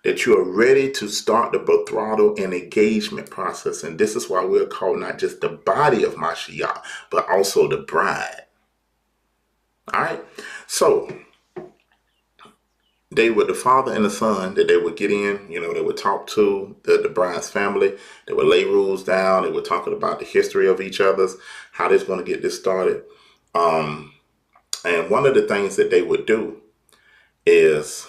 [SPEAKER 1] that you are ready to start the betrothal and engagement process. And this is why we're called not just the body of Mashiach, but also the bride. All right. So the father and the son, that they would get in, they would talk to the bride's family. They would lay rules down. They were talking about the history of each other's, how they're going to get this started. And one of the things that they would do is,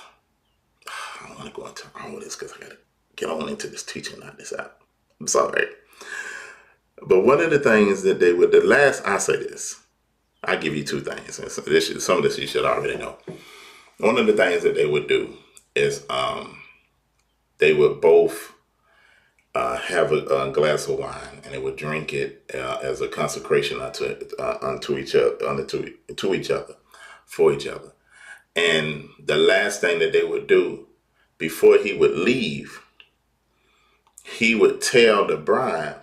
[SPEAKER 1] I don't want to go into all of this because I got to get on into this teaching, not this out. I'm sorry. But one of the things that they would, I say this, I give you two things. And some of this you should already know. One of the things that they would do is they would both have a glass of wine, and they would drink it as a consecration unto each other, for each other. And the last thing that they would do before he would leave, he would tell the bride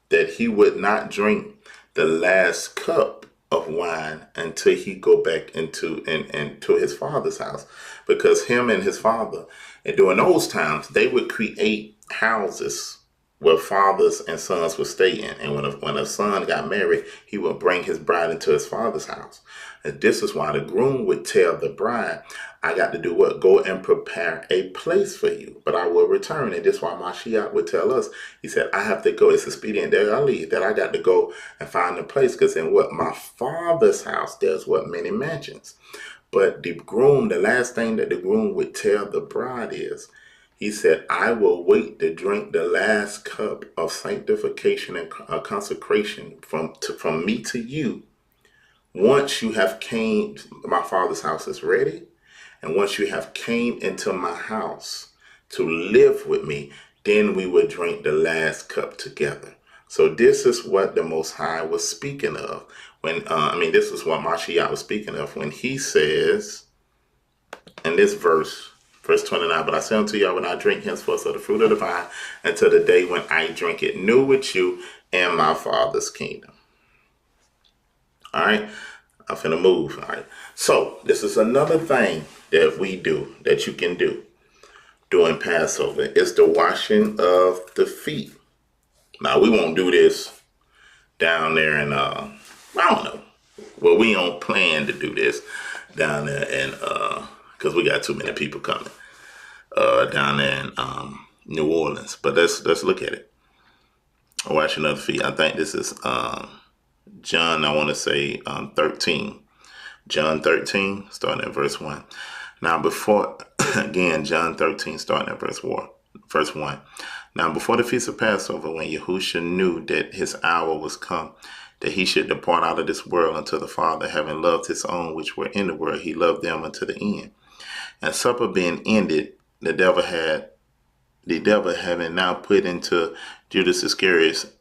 [SPEAKER 1] that he would not drink the last cup of wine until he go back into his father's house, because him and his father, and during those times, they would create houses where fathers and sons would stay in. And when a son got married, he would bring his bride into his father's house. And this is why the groom would tell the bride, I got to do what? Go and prepare a place for you, but I will return. And this is why Mashiach would tell us, he said, I have to go. It's expedient that I leave, that I got to go and find a place, because in what? My father's house, there's what? Many mansions. But the groom, the last thing that the groom would tell the bride is, he said, I will wait to drink the last cup of sanctification and consecration from me to you. Once you have came, my father's house is ready. And once you have came into my house to live with me, then we will drink the last cup together. So this is what the Most High was speaking of. This is what Mashiach was speaking of when he says in this verse 29, but I say unto you, I will not drink henceforth of the fruit of the vine until the day when I drink it new with you in my Father's kingdom. All right, I'm finna move. All right, so this is another thing that we do, that you can do during Passover, is the washing of the feet. Now, we won't do this down there in, I don't know. Well, we don't plan to do this down there in, because we got too many people coming down there in New Orleans. But let's look at it. Washing of the feet. I think this is John, I want to say 13. John 13, starting at verse 1. Now before, again, John 13, starting at verse 1. Verse 1. Now before the feast of Passover, when Yahushua knew that his hour was come, that he should depart out of this world unto the Father, having loved his own which were in the world, he loved them unto the end. And supper being ended, the devil having now put into Judas Iscariot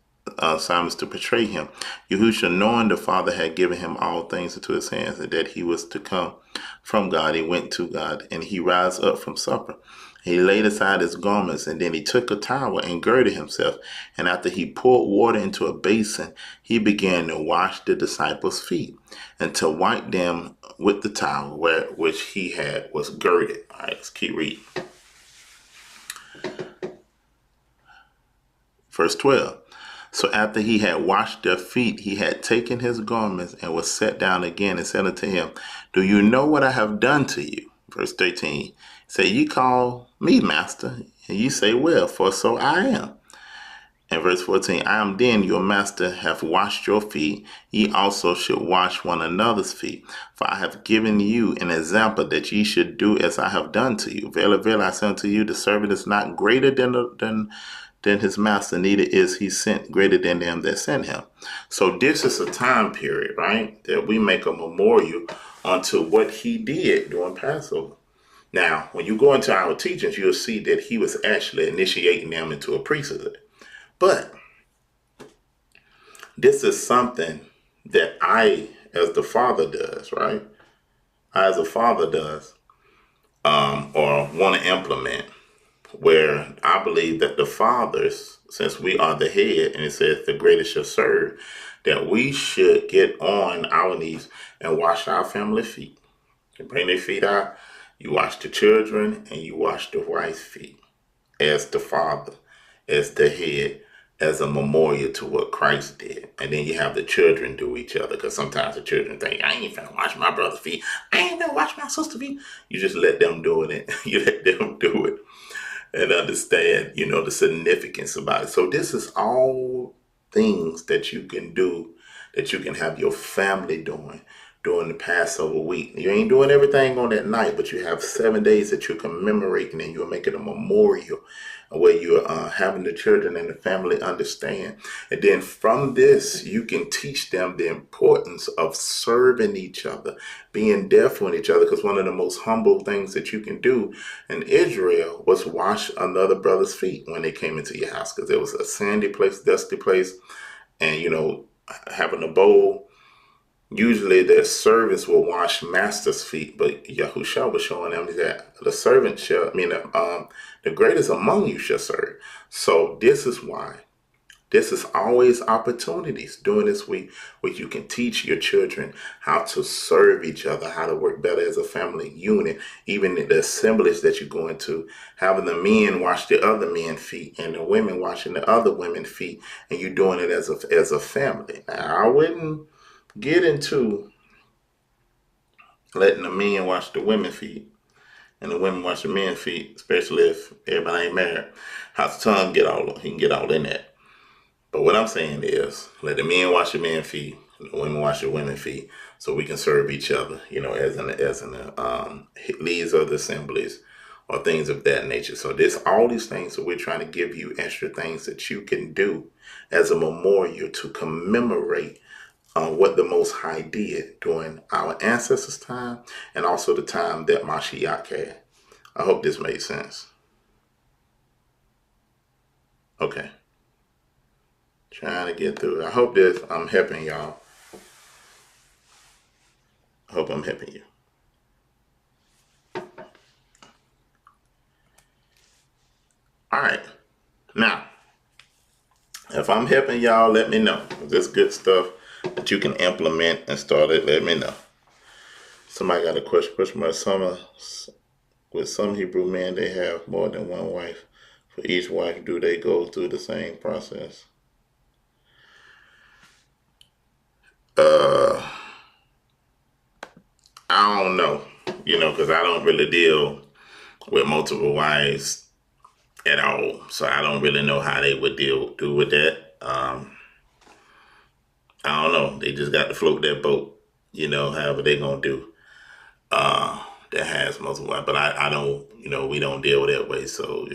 [SPEAKER 1] Simon to betray him. Yahushua, knowing the Father had given him all things into his hands, and that he was to come from God, he went to God, and he rose up from supper. He laid aside his garments, and then he took a towel and girded himself. And after he poured water into a basin, he began to wash the disciples' feet, and to wipe them with the towel which he had was girded. All right, let's keep reading. Verse 12. So after he had washed their feet, he had taken his garments and was set down again and said unto him, Do you know what I have done to you? Verse 13. Say, Ye call me master, and ye say, Well, for so I am. And verse 14, I am then your master, have washed your feet. Ye also should wash one another's feet. For I have given you an example that ye should do as I have done to you. Verily, verily, I say unto you, the servant is not greater than his master, neither is he sent greater than them that sent him. So this is a time period, right, that we make a memorial unto what he did during Passover. Now, when you go into our teachings, you'll see that he was actually initiating them into a priesthood. But this is something that I, as the father does, right? I, as a father does, or want to implement, where I believe that the fathers, since we are the head, and it says the greatest shall serve, that we should get on our knees and wash our family feet. You bring their feet out, you wash the children, and you wash the wife's feet as the father, as the head, as a memorial to what Christ did. And then you have the children do each other, because sometimes the children think, I ain't finna wash my brother's feet. I ain't gonna wash my sister's feet. You just let them do it. You let them do it and understand, the significance about it. So this is all things that you can do, that you can have your family doing during the Passover week. You ain't doing everything on that night, but you have 7 days that you're commemorating, and you're making a memorial where you're having the children and the family understand. And then from this, you can teach them the importance of serving each other, being there for each other, because one of the most humble things that you can do in Israel was wash another brother's feet when they came into your house, because it was a sandy place, dusty place, and, having a bowl. Usually the servants will wash master's feet, but Yahushua was showing them that the servant shall, the greatest among you shall serve. So this is why. This is always opportunities during this week where you can teach your children how to serve each other, how to work better as a family unit. Even in the assemblies that you go into, having the men wash the other men's feet and the women washing the other women's feet, and you're doing it as a family. Now, I wouldn't get into letting the men wash the women's feet and the women wash the men's feet, especially if everybody ain't married. How's the tongue he can get all in that. But what I'm saying is, let the men wash the men's feet, and the women wash the women's feet, so we can serve each other, as in leaders of the assemblies or things of that nature. So there's all these things that we're trying to give you extra things that you can do as a memorial to commemorate what the Most High did during our ancestors' time, and also the time that Mashiach had. I hope this made sense. Okay. Trying to get through it. I hope I'm helping y'all. I hope I'm helping you. All right. Now, if I'm helping y'all, let me know. If this good stuff that you can implement and start it, let me know. Somebody got a question mark. With some Hebrew men, they have more than one wife. For each wife, do they go through the same process? I don't know, because I don't really deal with multiple wives at all. So I don't really know how they would do with that. I don't know. They just got to float that boat, however they going to do. That has multiple wives. But I don't, we don't deal with that way. So,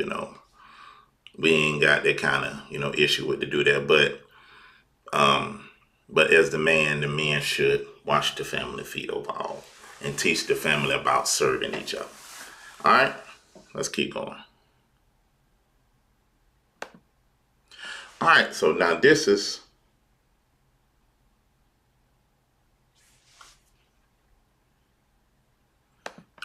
[SPEAKER 1] We ain't got that kind of, issue with to do that. But as the men should wash the family feet overall and teach the family about serving each other. All right, let's keep going. All right, so now this is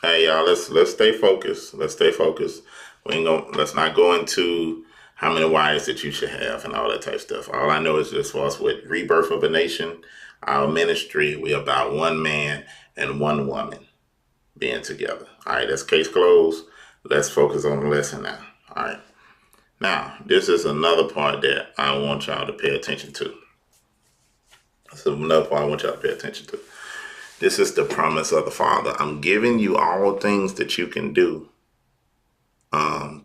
[SPEAKER 1] hey y'all, let's stay focused. Let's stay focused. Let's not go into how many wives that you should have and all that type of stuff. All I know is just for us with Rebirth of a Nation, our ministry, we about one man and one woman being together. All right, that's case closed. Let's focus on the lesson now. All right. Now, this is another part that I want y'all to pay attention to. This is another part I want y'all to pay attention to. This is the promise of the Father. I'm giving you all things that you can do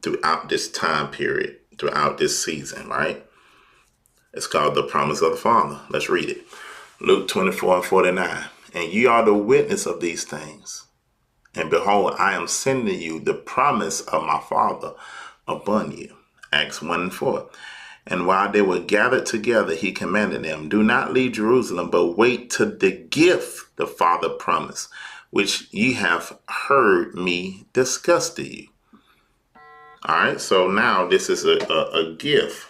[SPEAKER 1] throughout this time period, throughout this season, right? It's called the promise of the Father. Let's read it. Luke 24:49. And ye are the witness of these things. And behold, I am sending you the promise of my Father upon you. Acts 1:4. And while they were gathered together, he commanded them, do not leave Jerusalem, but wait till the gift the Father promised, which ye have heard me discuss to you. All right, so now this is a gift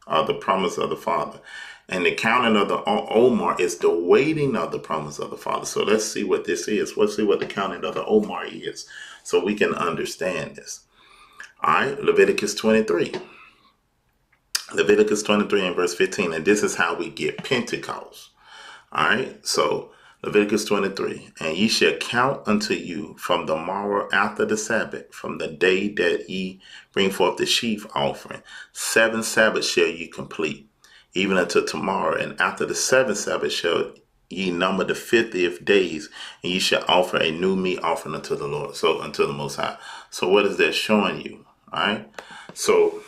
[SPEAKER 1] of the promise of the Father. And the counting of the Omar is the waiting of the promise of the Father. So let's see what this is. Let's see what the counting of the Omar is so we can understand this. All right, Leviticus 23. Leviticus 23 and verse 15. And this is how we get Pentecost. All right, so Leviticus 23. And ye shall count unto you from the morrow after the Sabbath, from the day that ye bring forth the sheaf offering. 7 Sabbaths shall ye complete, even until tomorrow. And after the 7th Sabbath shall ye number the 50th days, and ye shall offer a new meat offering unto the Lord, so unto the Most High. So what is that showing you? All right, so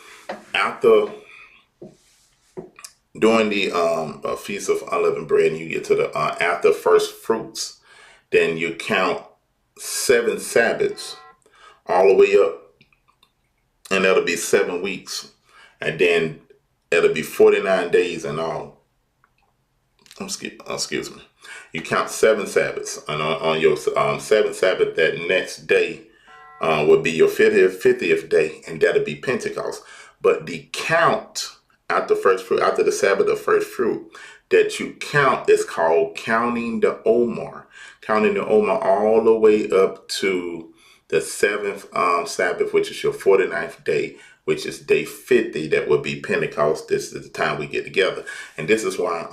[SPEAKER 1] after during the Feast of Unleavened Bread, and you get to the after first fruits, then you count 7 Sabbaths all the way up, and that'll be 7 weeks, and then it'll be 49 days in all. Excuse me. You count 7 Sabbaths, and on your 7th Sabbath, that next day would be your 50th day, and that'll be Pentecost. But the count after first fruit, after the Sabbath of first fruit, that you count is called counting the Omar. Counting the Omar all the way up to the 7th Sabbath, which is your 49th day, which is day 50. That would be Pentecost. This is the time we get together. And this is why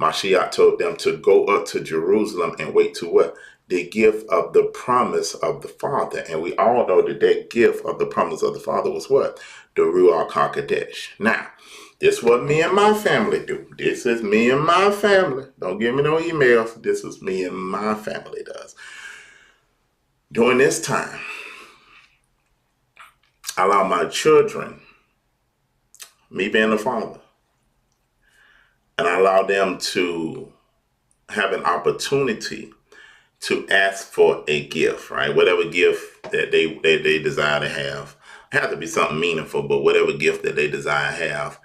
[SPEAKER 1] Mashiach told them to go up to Jerusalem and wait to what? The gift of the promise of the Father. And we all know that that gift of the promise of the Father was what? The Ruach HaKodesh. Now, this is what me and my family do. This is me and my family. Don't give me no emails. This is me and my family does. During this time, I allow my children, me being the father, and I allow them to have an opportunity to ask for a gift, right? Whatever gift that they desire to have. It has to be something meaningful, but whatever gift that they desire to have,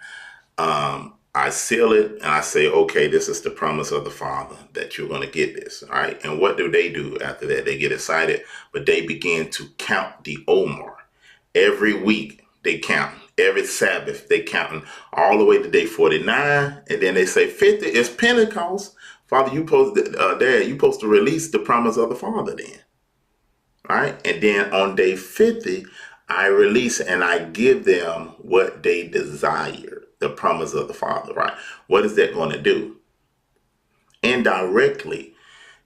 [SPEAKER 1] I seal it and I say, okay, this is the promise of the Father that you're going to get this. All right. And what do they do after that? They get excited, but they begin to count the Omar. Every week they count. Every Sabbath they counting all the way to day 49. And then they say 50 is Pentecost. Father, you supposed to, Dad, you supposed to release the promise of the Father then. All right. And then on day 50, I release and I give them what they desire, the promise of the Father, right? What is that going to do? Indirectly,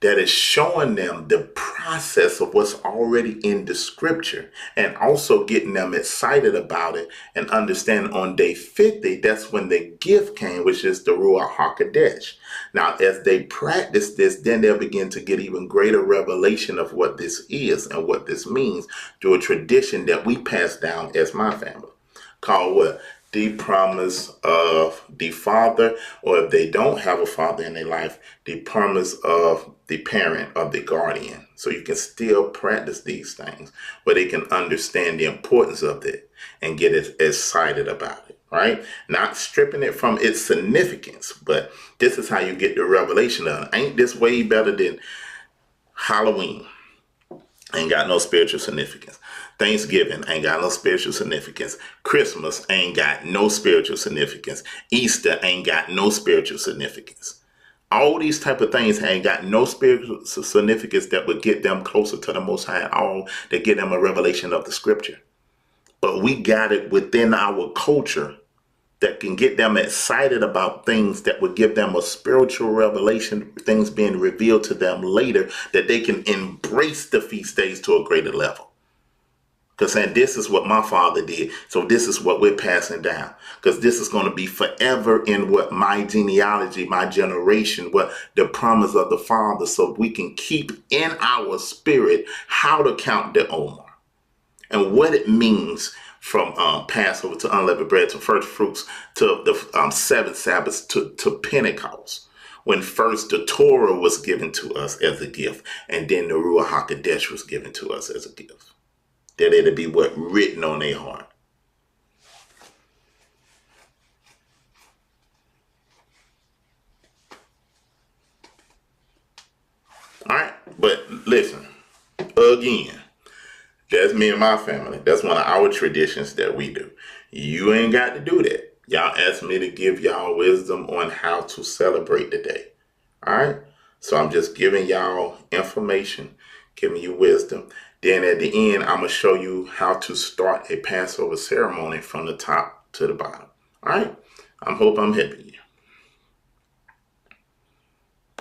[SPEAKER 1] that is showing them the process of what's already in the scripture and also getting them excited about it and understand on day 50, that's when the gift came, which is the Ruach HaKodesh. Now, as they practice this, then they'll begin to get even greater revelation of what this is and what this means through a tradition that we pass down as my family, called what? The promise of the father, or if they don't have a father in their life, the promise of the parent, of the guardian. So you can still practice these things where they can understand the importance of it. and get excited about it, right? Not stripping it from its significance, but this is how you get the revelation of it. Ain't this way better than Halloween? Ain't got no spiritual significance. Thanksgiving ain't got no spiritual significance. Christmas ain't got no spiritual significance. Easter ain't got no spiritual significance. All these type of things ain't got no spiritual significance that would get them closer to the Most High at all, that get them a revelation of the scripture. But we got it within our culture that can get them excited about things that would give them a spiritual revelation, things being revealed to them later, that they can embrace the feast days to a greater level. Because saying this is what my father did, so this is what we're passing down. Because this is going to be forever in what my genealogy, my generation, what the promise of the Father, so we can keep in our spirit how to count the Omer and what it means from Passover to unleavened bread to first fruits to the 7 Sabbaths to Pentecost, when first the Torah was given to us as a gift, and then the Ruach HaKodesh was given to us as a gift. That it'll be what written on their heart. All right, but listen, again, that's me and my family. That's one of our traditions that we do. You ain't got to do that. Y'all asked me to give y'all wisdom on how to celebrate the day. All right, so I'm just giving y'all information, giving you wisdom. Then at the end, I'm going to show you how to start a Passover ceremony from the top to the bottom. All right? I hope I'm helping you.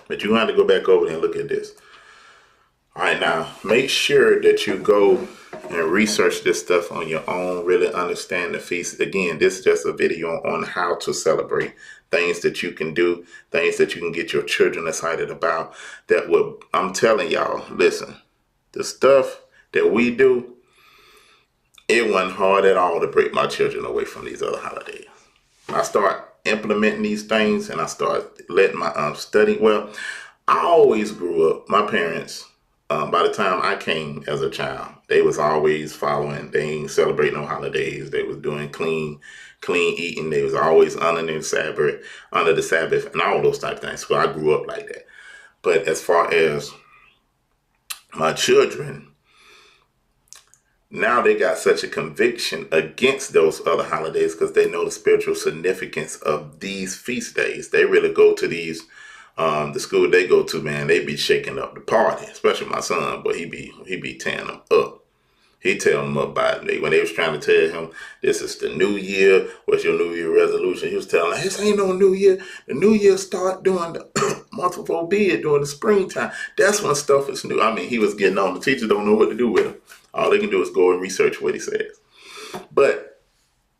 [SPEAKER 1] But you have to go back over there and look at this. All right, now, make sure that you go and research this stuff on your own, really understand the feast. Again, this is just a video on how to celebrate, things that you can do, things that you can get your children excited about. That will, I'm telling y'all, listen, the stuff that we do, it wasn't hard at all to break my children away from these other holidays. I start implementing these things and I start letting my study. Well, I always grew up, my parents, by the time I came as a child, they was always following, they ain't celebrating no holidays. They was doing clean eating. They was always under the Sabbath and all those type of things. So I grew up like that. But as far as my children, now they got such a conviction against those other holidays because they know the spiritual significance of these feast days. They really go to these, the school they go to, man, they be shaking up the party, especially my son, but he be tearing them up. He tell them about it. When they was trying to tell him, this is the new year, what's your new year resolution? He was telling them, this ain't no new year. The new year start during the month of Obed, during the springtime. That's when stuff is new. I mean, he was getting on. The teacher don't know what to do with him. All they can do is go and research what he says. But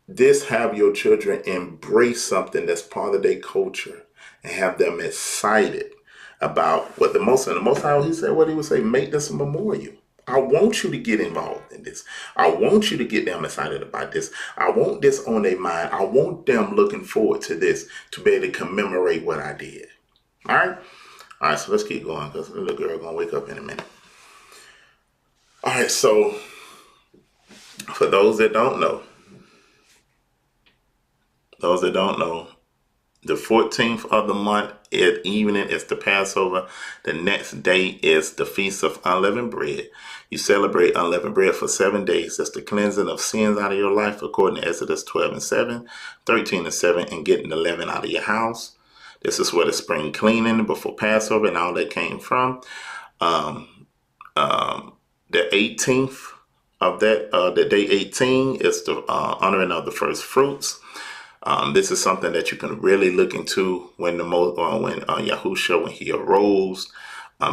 [SPEAKER 1] this have your children embrace something that's part of their culture and have them excited about what the Most High, he said, what he would say, make this a memorial. I want you to get involved in this. I want you to get them excited about this. I want this on their mind. I want them looking forward to this, to be able to commemorate what I did. All right? All right, so let's keep going because the little girl going to wake up in a minute. All right, so for those that don't know, the 14th of the month at evening is the Passover. The next day is the Feast of Unleavened Bread. You celebrate unleavened bread for 7 days. That's the cleansing of sins out of your life, according to Exodus 12:7, 13:7, and getting the leaven out of your house. This is where the spring cleaning before Passover and all that came from. The 18th of that, the day 18 is the honoring of the first fruits. This is something that you can really look into when Yahushua, when he arose,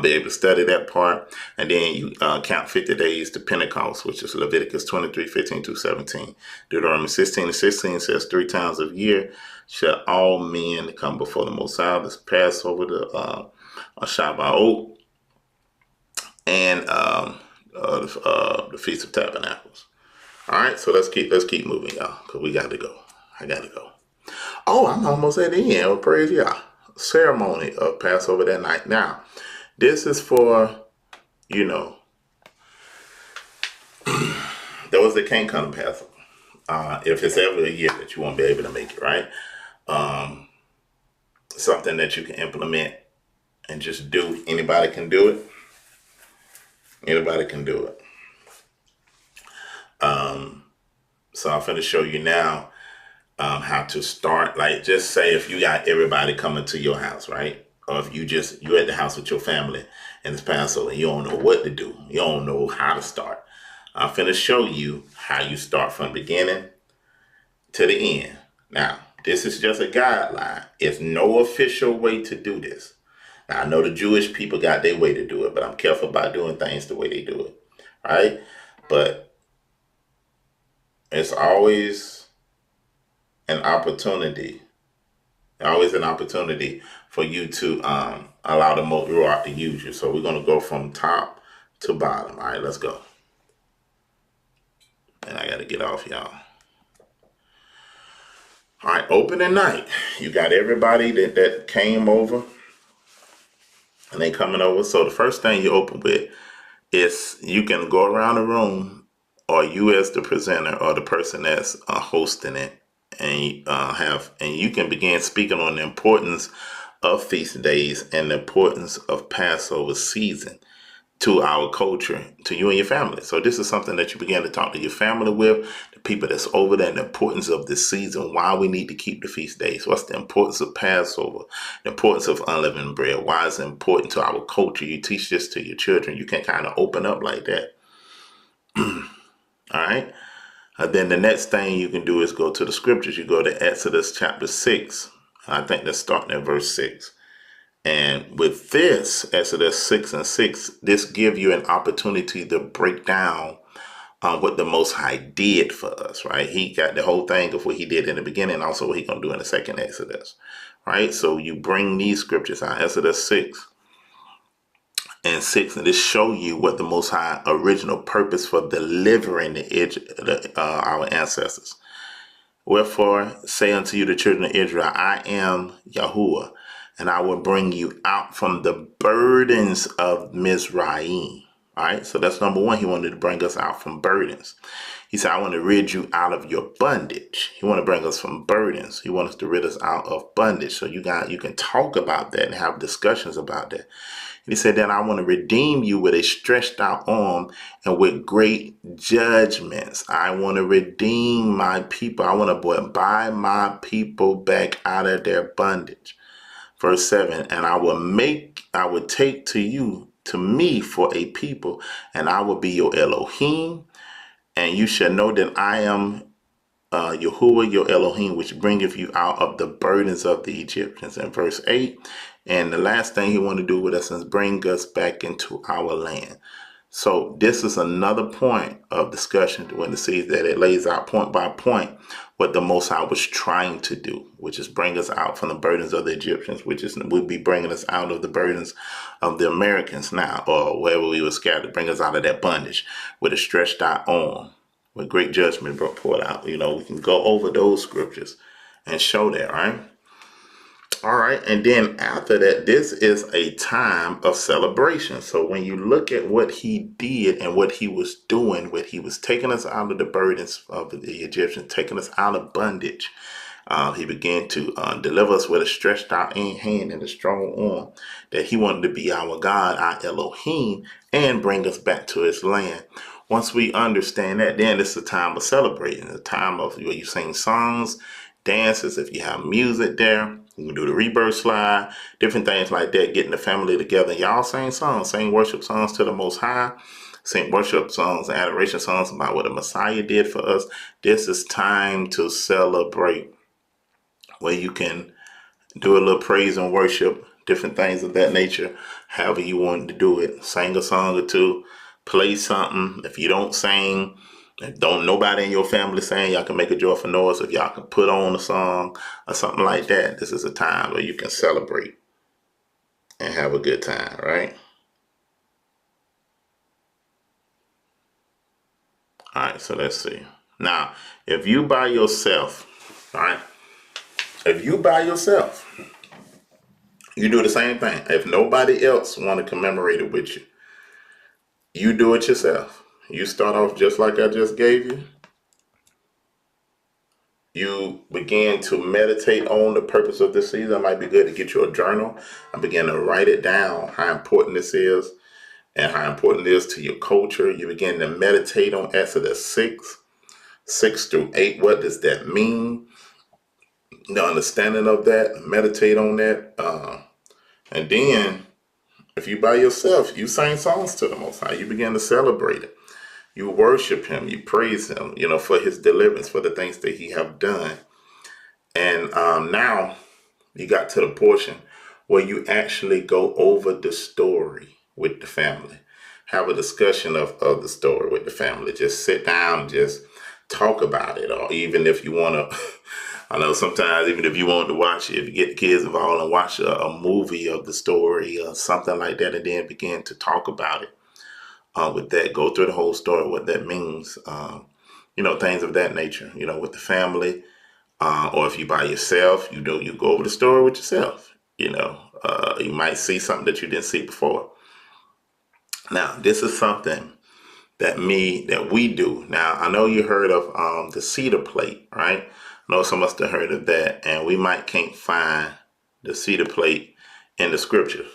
[SPEAKER 1] be able to study that part. And then you count 50 days to Pentecost, which is Leviticus 23:15-17. Deuteronomy 16:16 says 3 times a year shall all men come before the Most High. This Passover, the Shabbat, and the Feast of Tabernacles. All right, so let's keep moving, y'all, because we got to go. I got to go. Oh, I'm almost at the end. Oh, praise y'all. Ceremony of Passover that night. Now, this is for, those that can't come to Passover. if it's ever a year that you won't be able to make it, right? Um, Something that you can implement and just do. Anybody can do it. Anybody can do it. So I'm going to show you now how to start. Like, just say if you got everybody coming to your house, right? Or if you're at the house with your family and it's Passover and you don't know what to do. You don't know how to start. I'm finna show you how you start from beginning to the end. Now, this is just a guideline. It's no official way to do this. Now, I know the Jewish people got their way to do it, but I'm careful about doing things the way they do it, right? But it's always an opportunity, for you to allow the Ruach to use you. So we're going to go from top to bottom. All right, let's go. And I got to get off, y'all. All right, opening night. You got everybody that came over, and they coming over. So the first thing you open with is you can go around the room, or you as the presenter or the person that's hosting it, and you can begin speaking on the importance of feast days and the importance of Passover season to our culture, to you and your family. So this is something that you begin to talk to your family with, the people that's over there, and the importance of this season, why we need to keep the feast days. What's the importance of Passover, the importance of unleavened bread, why is it important to our culture. You teach this to your children. You can kind of open up like that. All right. Then the next thing you can do is go to the scriptures. You go to Exodus chapter 6. I think that's starting at verse 6. And with this, Exodus 6 and 6, this give you an opportunity to break down what the Most High did for us, right? He got the whole thing of what he did in the beginning, also what he going to do in the second Exodus, right? So you bring these scriptures out, Exodus 6 and 6, and this show you what the Most High original purpose for delivering our ancestors. Wherefore, say unto you, the children of Israel, I am Yahuwah, and I will bring you out from the burdens of Mizraim. All right, so that's number one. He wanted to bring us out from burdens. He said, I want to rid you out of your bondage. He want to bring us from burdens. He wants to rid us out of bondage. So you can talk about that and have discussions about that. He said, then I want to redeem you with a stretched out arm and with great judgments. I want to redeem my people. I want to buy my people back out of their bondage. Verse 7, and I will take to me for a people, and I will be your Elohim, and you shall know that I am Yahuwah, your Elohim, which bringeth you out of the burdens of the Egyptians. In verse 8, and the last thing he want to do with us is bring us back into our land. So this is another point of discussion when it sees that it lays out point by point what the Most High was trying to do, which is bring us out from the burdens of the Egyptians, which would be bringing us out of the burdens of the Americans now, or wherever we were scattered, bring us out of that bondage with a stretched out arm, with great judgment poured out. We can go over those scriptures and show that, right? All right, and then after that, this is a time of celebration. So when you look at what he did and what he was doing, what he was taking us out of the burdens of the Egyptians, taking us out of bondage, he began to deliver us with a stretched out hand and a strong arm, that he wanted to be our God, our Elohim, and bring us back to his land. Once we understand that, then it's a time of celebrating, a time of where you sing songs, dances, if you have music there. You can do the rebirth slide, different things like that, getting the family together. Y'all sing songs, sing worship songs to the Most High, sing worship songs and adoration songs about what the Messiah did for us. This is time to celebrate, where you can do a little praise and worship, different things of that nature, however you want to do it. Sing a song or two, play something. If you don't sing, if don't nobody in your family sing, y'all can make a joyful noise. If y'all can put on a song or something like that, this is a time where you can celebrate and have a good time, right? All right, so let's see. Now, if you by yourself, all right, if you by yourself, you do the same thing. If nobody else want to commemorate it with you, you do it yourself. You start off just like I just gave you. you begin to meditate on the purpose of this season. It might be good to get you a journal and begin to write it down, how important this is and how important it is to your culture. You begin to meditate on Exodus 6 through 8. What does that mean? The understanding of that, meditate on that. And then, if you by yourself, you sing songs to the Most High, you begin to celebrate it. You worship him, you praise him, for his deliverance, for the things that he have done. And now you got to the portion where you actually go over the story with the family. Have a discussion of the story with the family. Just sit down, just talk about it. Or even if you want to, I know sometimes even if you want to watch it, if you get the kids involved and watch a movie of the story or something like that, and then begin to talk about it. With that, go through the whole story, what that means, things of that nature, with the family. Or if you by yourself, you go over the story with yourself. You might see something that you didn't see before. Now, this is something that we do. Now, I know you heard of the cedar plate, right? I know some of us have heard of that, and we can't find the cedar plate in the scriptures.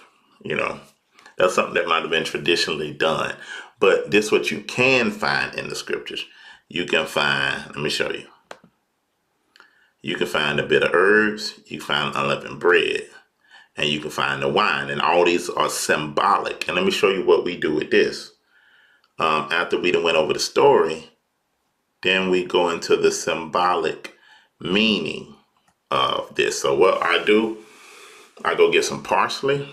[SPEAKER 1] That's something that might have been traditionally done. But this is what you can find in the scriptures. You can find, let me show you. You can find a bit of herbs, you can find unleavened bread, and you can find the wine. And all these are symbolic. And let me show you what we do with this. After we done went over the story, then we go into the symbolic meaning of this. So what I do, I go get some parsley.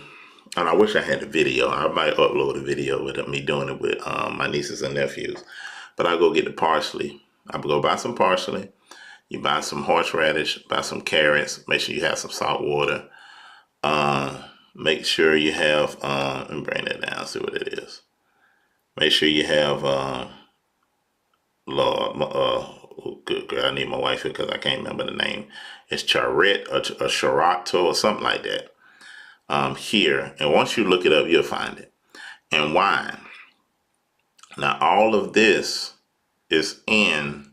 [SPEAKER 1] And I wish I had a video. I might upload a video with me doing it with my nieces and nephews. But I go get the parsley. I go buy some parsley. You buy some horseradish, buy some carrots. Make sure you have some salt water. Make sure you have, let me bring that down, see what it is. Make sure you have, good girl, I need my wife here because I can't remember the name. It's charret or charato or something like that. Here, and once you look it up, you'll find it. And wine. Now, all of this is in,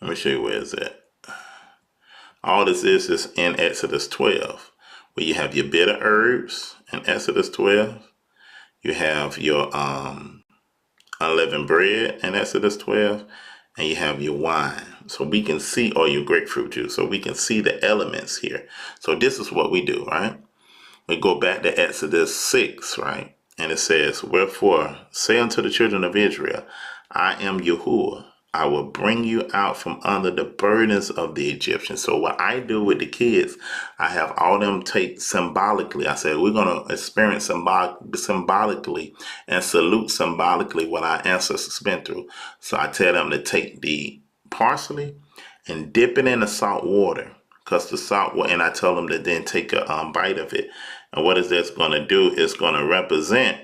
[SPEAKER 1] let me show you where it's at. All this is in Exodus 12, where you have your bitter herbs in Exodus 12. You have your unleavened bread in Exodus 12, and you have your wine. So we can see, or your grapefruit juice, so we can see the elements here. So this is what we do, right? We go back to Exodus 6, right? And it says, wherefore, say unto the children of Israel, I am Yahuwah. I will bring you out from under the burdens of the Egyptians. So what I do with the kids, I have all them take symbolically. I said, we're going to experience symbolically and salute symbolically what our ancestors been through. So I tell them to take the parsley and dip it in the salt water. Because the salt water, and I tell them to then take a bite of it. And what is this going to do? It's going to represent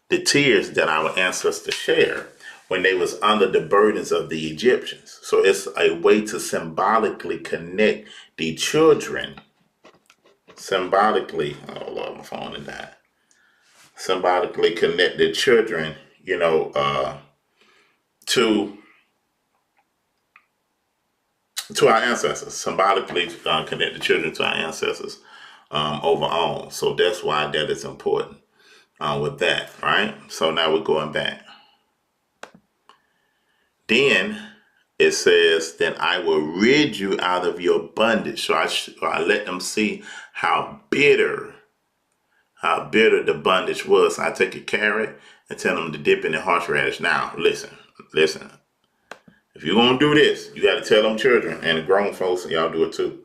[SPEAKER 1] the tears that our ancestors shared when they was under the burdens of the Egyptians. So it's a way to symbolically connect the children. Symbolically, oh Lord, my phone is dying. Symbolically connect the children, to our ancestors, symbolically connect the children to our ancestors over on. So that's why that is important with that, right? So now we're going back. Then it says, then I will rid you out of your bondage. So I let them see how bitter the bondage was. I take a carrot and tell them to dip in the horseradish. Now, listen. If you're going to do this, you got to tell them children and the grown folks, and y'all do it too.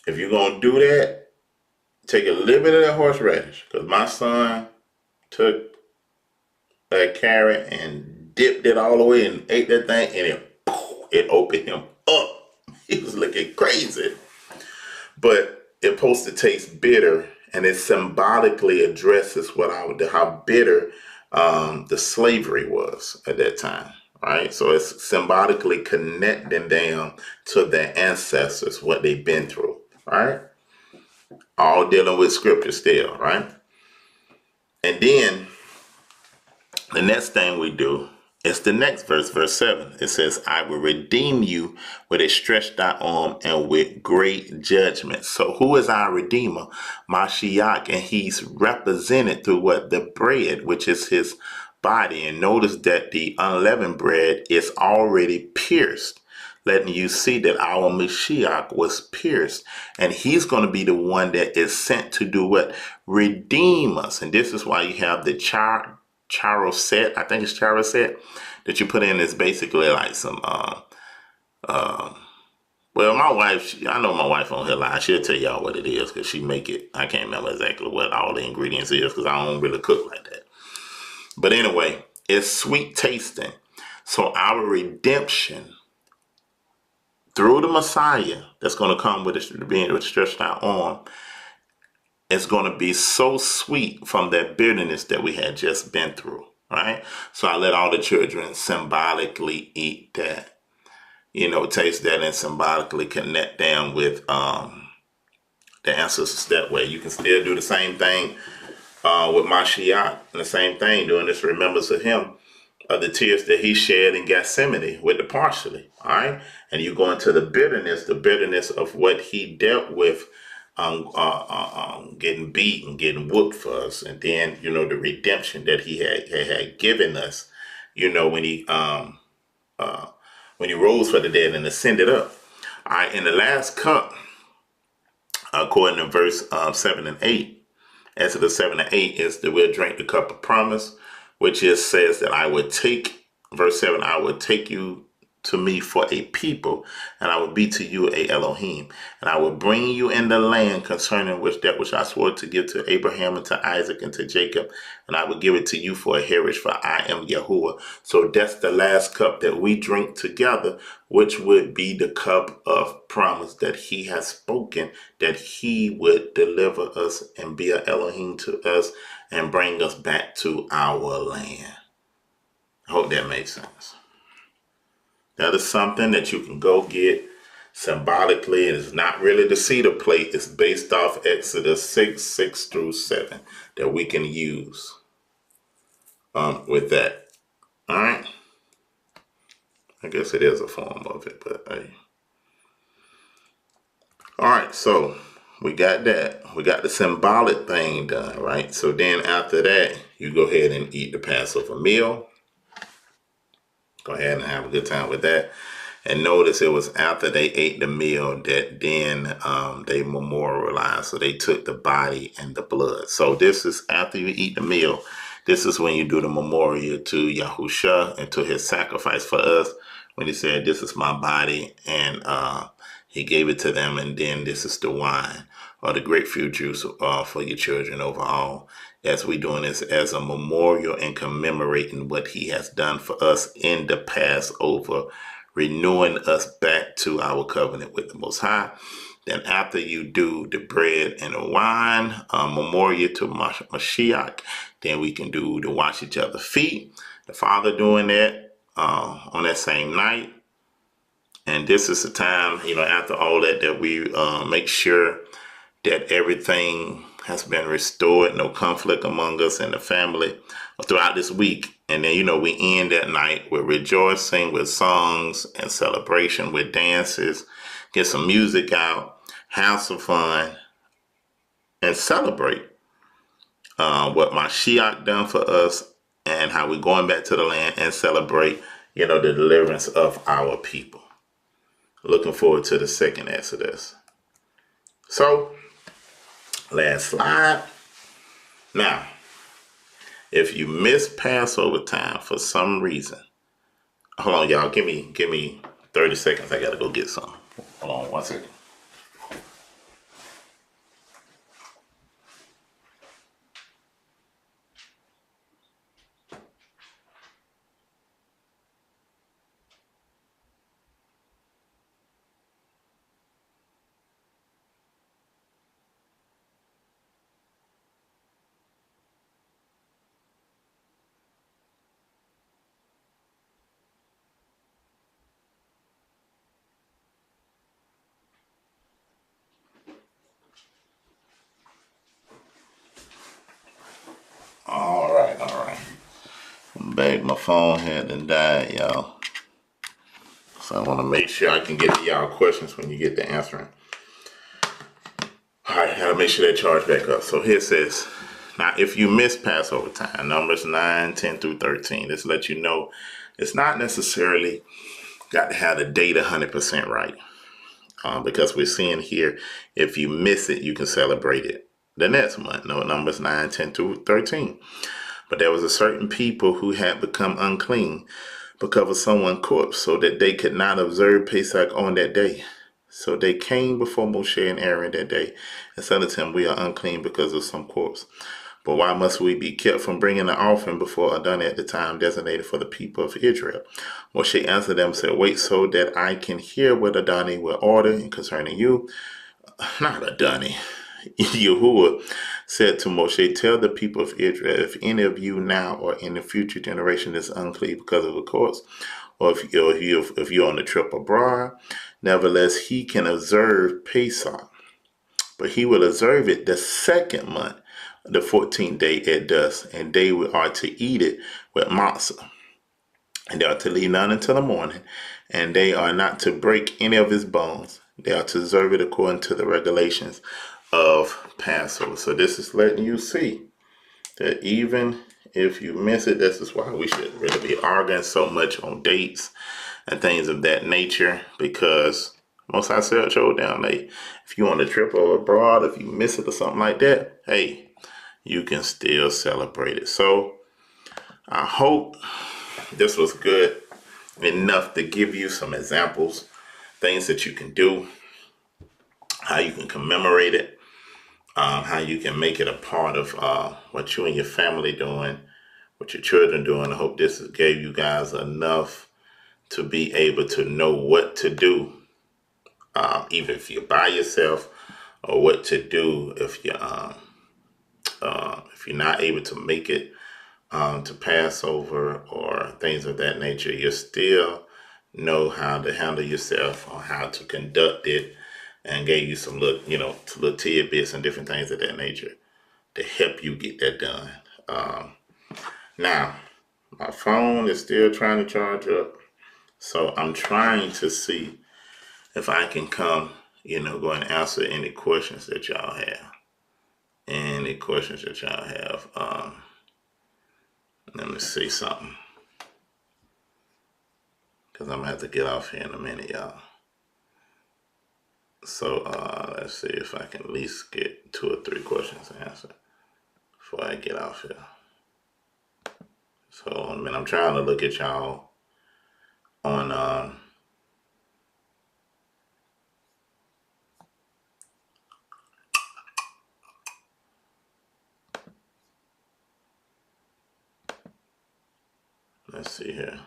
[SPEAKER 1] If you're going to do that, take a little bit of that horseradish. Because my son took that carrot and dipped it all the way and ate that thing, and it opened him up. He was looking crazy. But it's supposed to taste bitter, and it symbolically addresses how bitter the slavery was at that time. Right? So it's symbolically connecting them to their ancestors, what they've been through. Right? All dealing with scripture still, right? And then the next thing we do It's the next verse, verse 7. It says, I will redeem you with a stretched out arm and with great judgment. So who is our Redeemer? Mashiach, and he's represented through what? The bread, which is his body. And notice that the unleavened bread is already pierced, letting you see that our Mashiach was pierced. And he's going to be the one that is sent to do what? Redeem us. And this is why you have the charoset, I think it's charoset, that you put in is basically like some, well, my wife, I know my wife on her line, she'll tell y'all what it is because she make it. I can't remember exactly what all the ingredients is because I don't really cook like that. But anyway, it's sweet tasting. So our redemption through the Messiah that's going to come with it being with stretched out arm, it's going to be so sweet from that bitterness that we had just been through, right? So I let all the children symbolically eat that, taste that and symbolically connect them with the ancestors that way. You can still do the same thing with Mashiach, and the same thing doing this remembrance of him, of the tears that he shed in Gethsemane with the partially, all right? And you go into the bitterness of what he dealt with, getting beaten, getting whooped for us, and then the redemption that he had given us, when he rose for the dead and ascended up. All right, in the last cup, according to verse 7 and 8, Exodus 7 and 8 is that we'll drink the cup of promise, which is says that I would take, verse 7, I would take you to me for a people, and I will be to you a Elohim, and I will bring you in the land concerning which I swore to give to Abraham and to Isaac and to Jacob, and I will give it to you for a heritage, for I am Yahuwah. So that's the last cup that we drink together, which would be the cup of promise that he has spoken, that he would deliver us and be an Elohim to us and bring us back to our land. I hope that makes sense. That is something that you can go get symbolically. It is not really the cedar plate. It's based off Exodus 6 through 7 that we can use with that. All right. I guess it is a form of it, but hey. All right, so we got that. We got the symbolic thing done, right? So then after that, you go ahead and eat the Passover meal. Go ahead and have a good time with that. And notice it was after they ate the meal that then they memorialized. So they took the body and the blood. So this is after you eat the meal. This is when you do the memorial to Yahusha and to his sacrifice for us. When he said, this is my body. And he gave it to them. And then this is the wine or the grapefruit juice for your children overall. As we doing this as a memorial and commemorating what he has done for us in the Passover, renewing us back to our covenant with the Most High. Then after you do the bread and the wine, memorial to Mashiach, then we can do the wash each other's feet. The Father doing that on that same night. And this is the time, after all that, that we make sure that everything has been restored, no conflict among us and the family throughout this week. And then, we end that night with rejoicing, with songs and celebration, with dances, get some music out, have some fun, and celebrate what Mashiach done for us and how we're going back to the land and celebrate, the deliverance of our people. Looking forward to the second Exodus. So, last slide. Now, if you miss Passover time for some reason, hold on, y'all. Give me 30 seconds. I gotta go get some. Hold on 1 second. back. My phone had to die, y'all. So I want to make sure I can get to y'all questions when you get to answering. All right, gotta make sure that charge back up. So here it says, now if you miss Passover time, Numbers 9, 10 through 13, this let you know it's not necessarily got to have the date 100% right. Because we're seeing here, if you miss it, you can celebrate it the next month. No, Numbers 9, 10 through 13. But there was a certain people who had become unclean because of someone's corpse, so that they could not observe Pesach on that day. So they came before Moshe and Aaron that day and said unto him, we are unclean because of some corpse. But why must we be kept from bringing the offering before Adonai at the time designated for the people of Israel? Moshe answered them and said, wait so that I can hear what Adonai will order concerning you. Not Adonai. Yahuwah said to Moshe, tell the people of Israel, if any of you now or in the future generation is unclean because of a corpse, or if you're on a trip abroad, nevertheless he can observe Pesach, but he will observe it the second month, the 14th day at dusk, and they are to eat it with matzah, and they are to leave none until the morning, and they are not to break any of his bones. They are to observe it according to the regulations of Passover. So this is letting you see that even if you miss it, this is why we shouldn't really be arguing so much on dates and things of that nature, because most I said showed down, hey, if you on a trip or abroad, if you miss it or something like that, hey, you can still celebrate it. So I hope this was good enough to give you some examples, things that you can do, how you can commemorate it, how you can make it a part of what you and your family doing, what your children doing. I hope this gave you guys enough to be able to know what to do, even if you're by yourself, or what to do if you're not able to make it to Passover or things of that nature. You still know how to handle yourself or how to conduct it, and gave you some little tidbits and different things of that nature to help you get that done. Now, my phone is still trying to charge up, so I'm trying to see if I can go and answer any questions that y'all have. Any questions that y'all have. Let me see something, because I'm going to have to get off here in a minute, y'all. So let's see if I can at least get 2 or 3 questions answered before I get off here. So I mean, I'm trying to look at y'all on let's see here,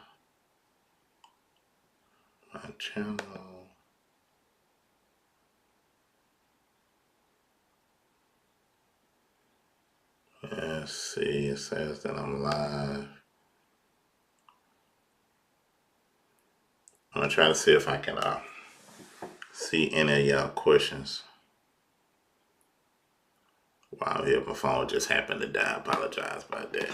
[SPEAKER 1] my channel. Let's see, it says that I'm live. I'm gonna try to see if I can see any of y'all questions. Wow, here my phone just happened to die. I apologize about that.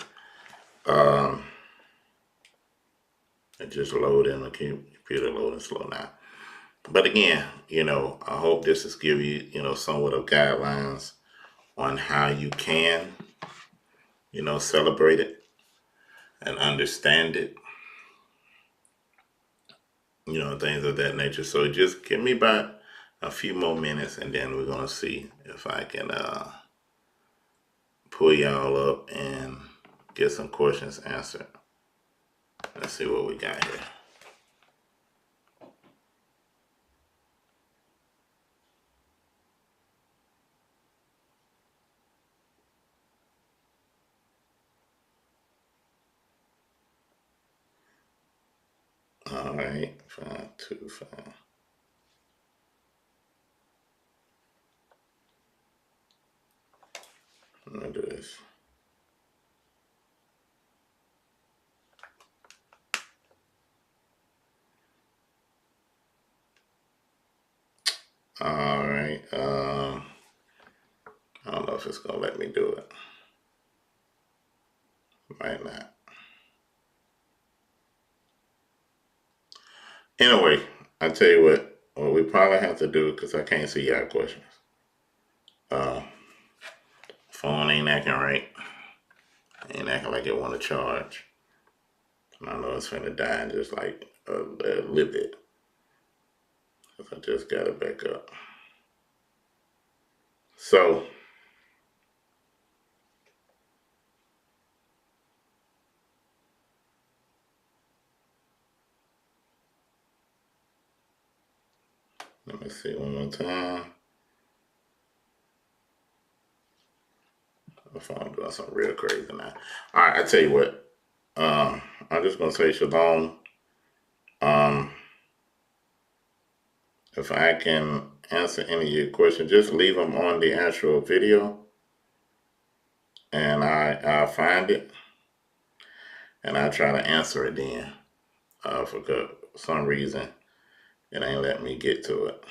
[SPEAKER 1] It just loaded, my computer loading slow now. But again, I hope this is give you, somewhat of guidelines on how you can, celebrate it and understand it, things of that nature. So just give me about a few more minutes, and then we're going to see if I can pull y'all up and get some questions answered. Let's see what we got here. All right, 525. I'm gonna do this. All right. I don't know if it's gonna let me do it. Might not. Anyway, I tell you what we probably have to do, because I can't see y'all questions. Phone ain't acting right. Ain't acting like it want to charge. And I know it's finna die in just like a little bit. Because I just got it back up. So, let me see one more time. My phone doing something real crazy now. All right, I tell you what. I'm just gonna say shalom. If I can answer any of your questions, just leave them on the actual video, and I'll find it, and I'll try to answer it then. For some reason, it ain't letting me get to it.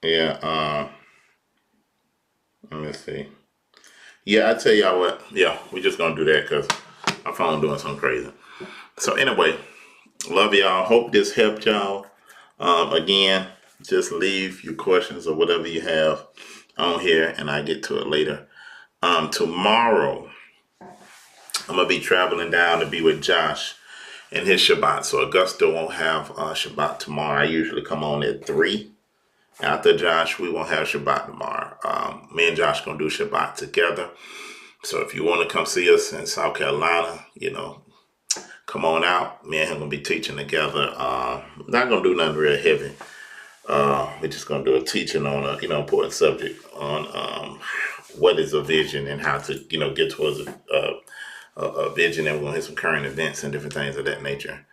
[SPEAKER 1] Yeah. Let me see. Yeah, I tell y'all what. Yeah, we just gonna do that because my phone doing something crazy. So anyway, love y'all. Hope this helped y'all. Again, just leave your questions or whatever you have on here, and I get to it later. Tomorrow, I'm gonna be traveling down to be with Josh and his Shabbat. So Augusta won't have Shabbat tomorrow. I usually come on at 3. After Josh, we won't have Shabbat tomorrow. Me and Josh gonna do Shabbat together. So if you want to come see us in South Carolina, come on out. Me and him gonna be teaching together. Not gonna do nothing real heavy. We're just gonna do a teaching on a important subject on what is a vision and how to get towards a vision, and we're gonna hit some current events and different things of that nature.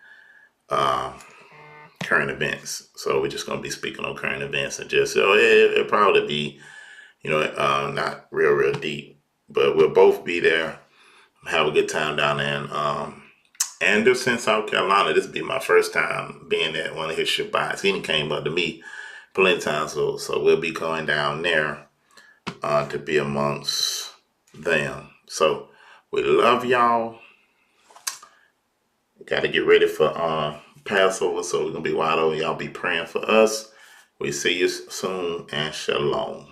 [SPEAKER 1] Current events. So we're just gonna be speaking on current events and just it'll probably be not real deep, but we'll both be there, have a good time down there in Anderson, South Carolina. This will be my first time being at one of his Shabbats. He came up to me plenty of times, so we'll be going down there to be amongst them. So we love y'all. Got to get ready for Passover, so we're gonna be wide open. Y'all be praying for us. We see you soon, and shalom.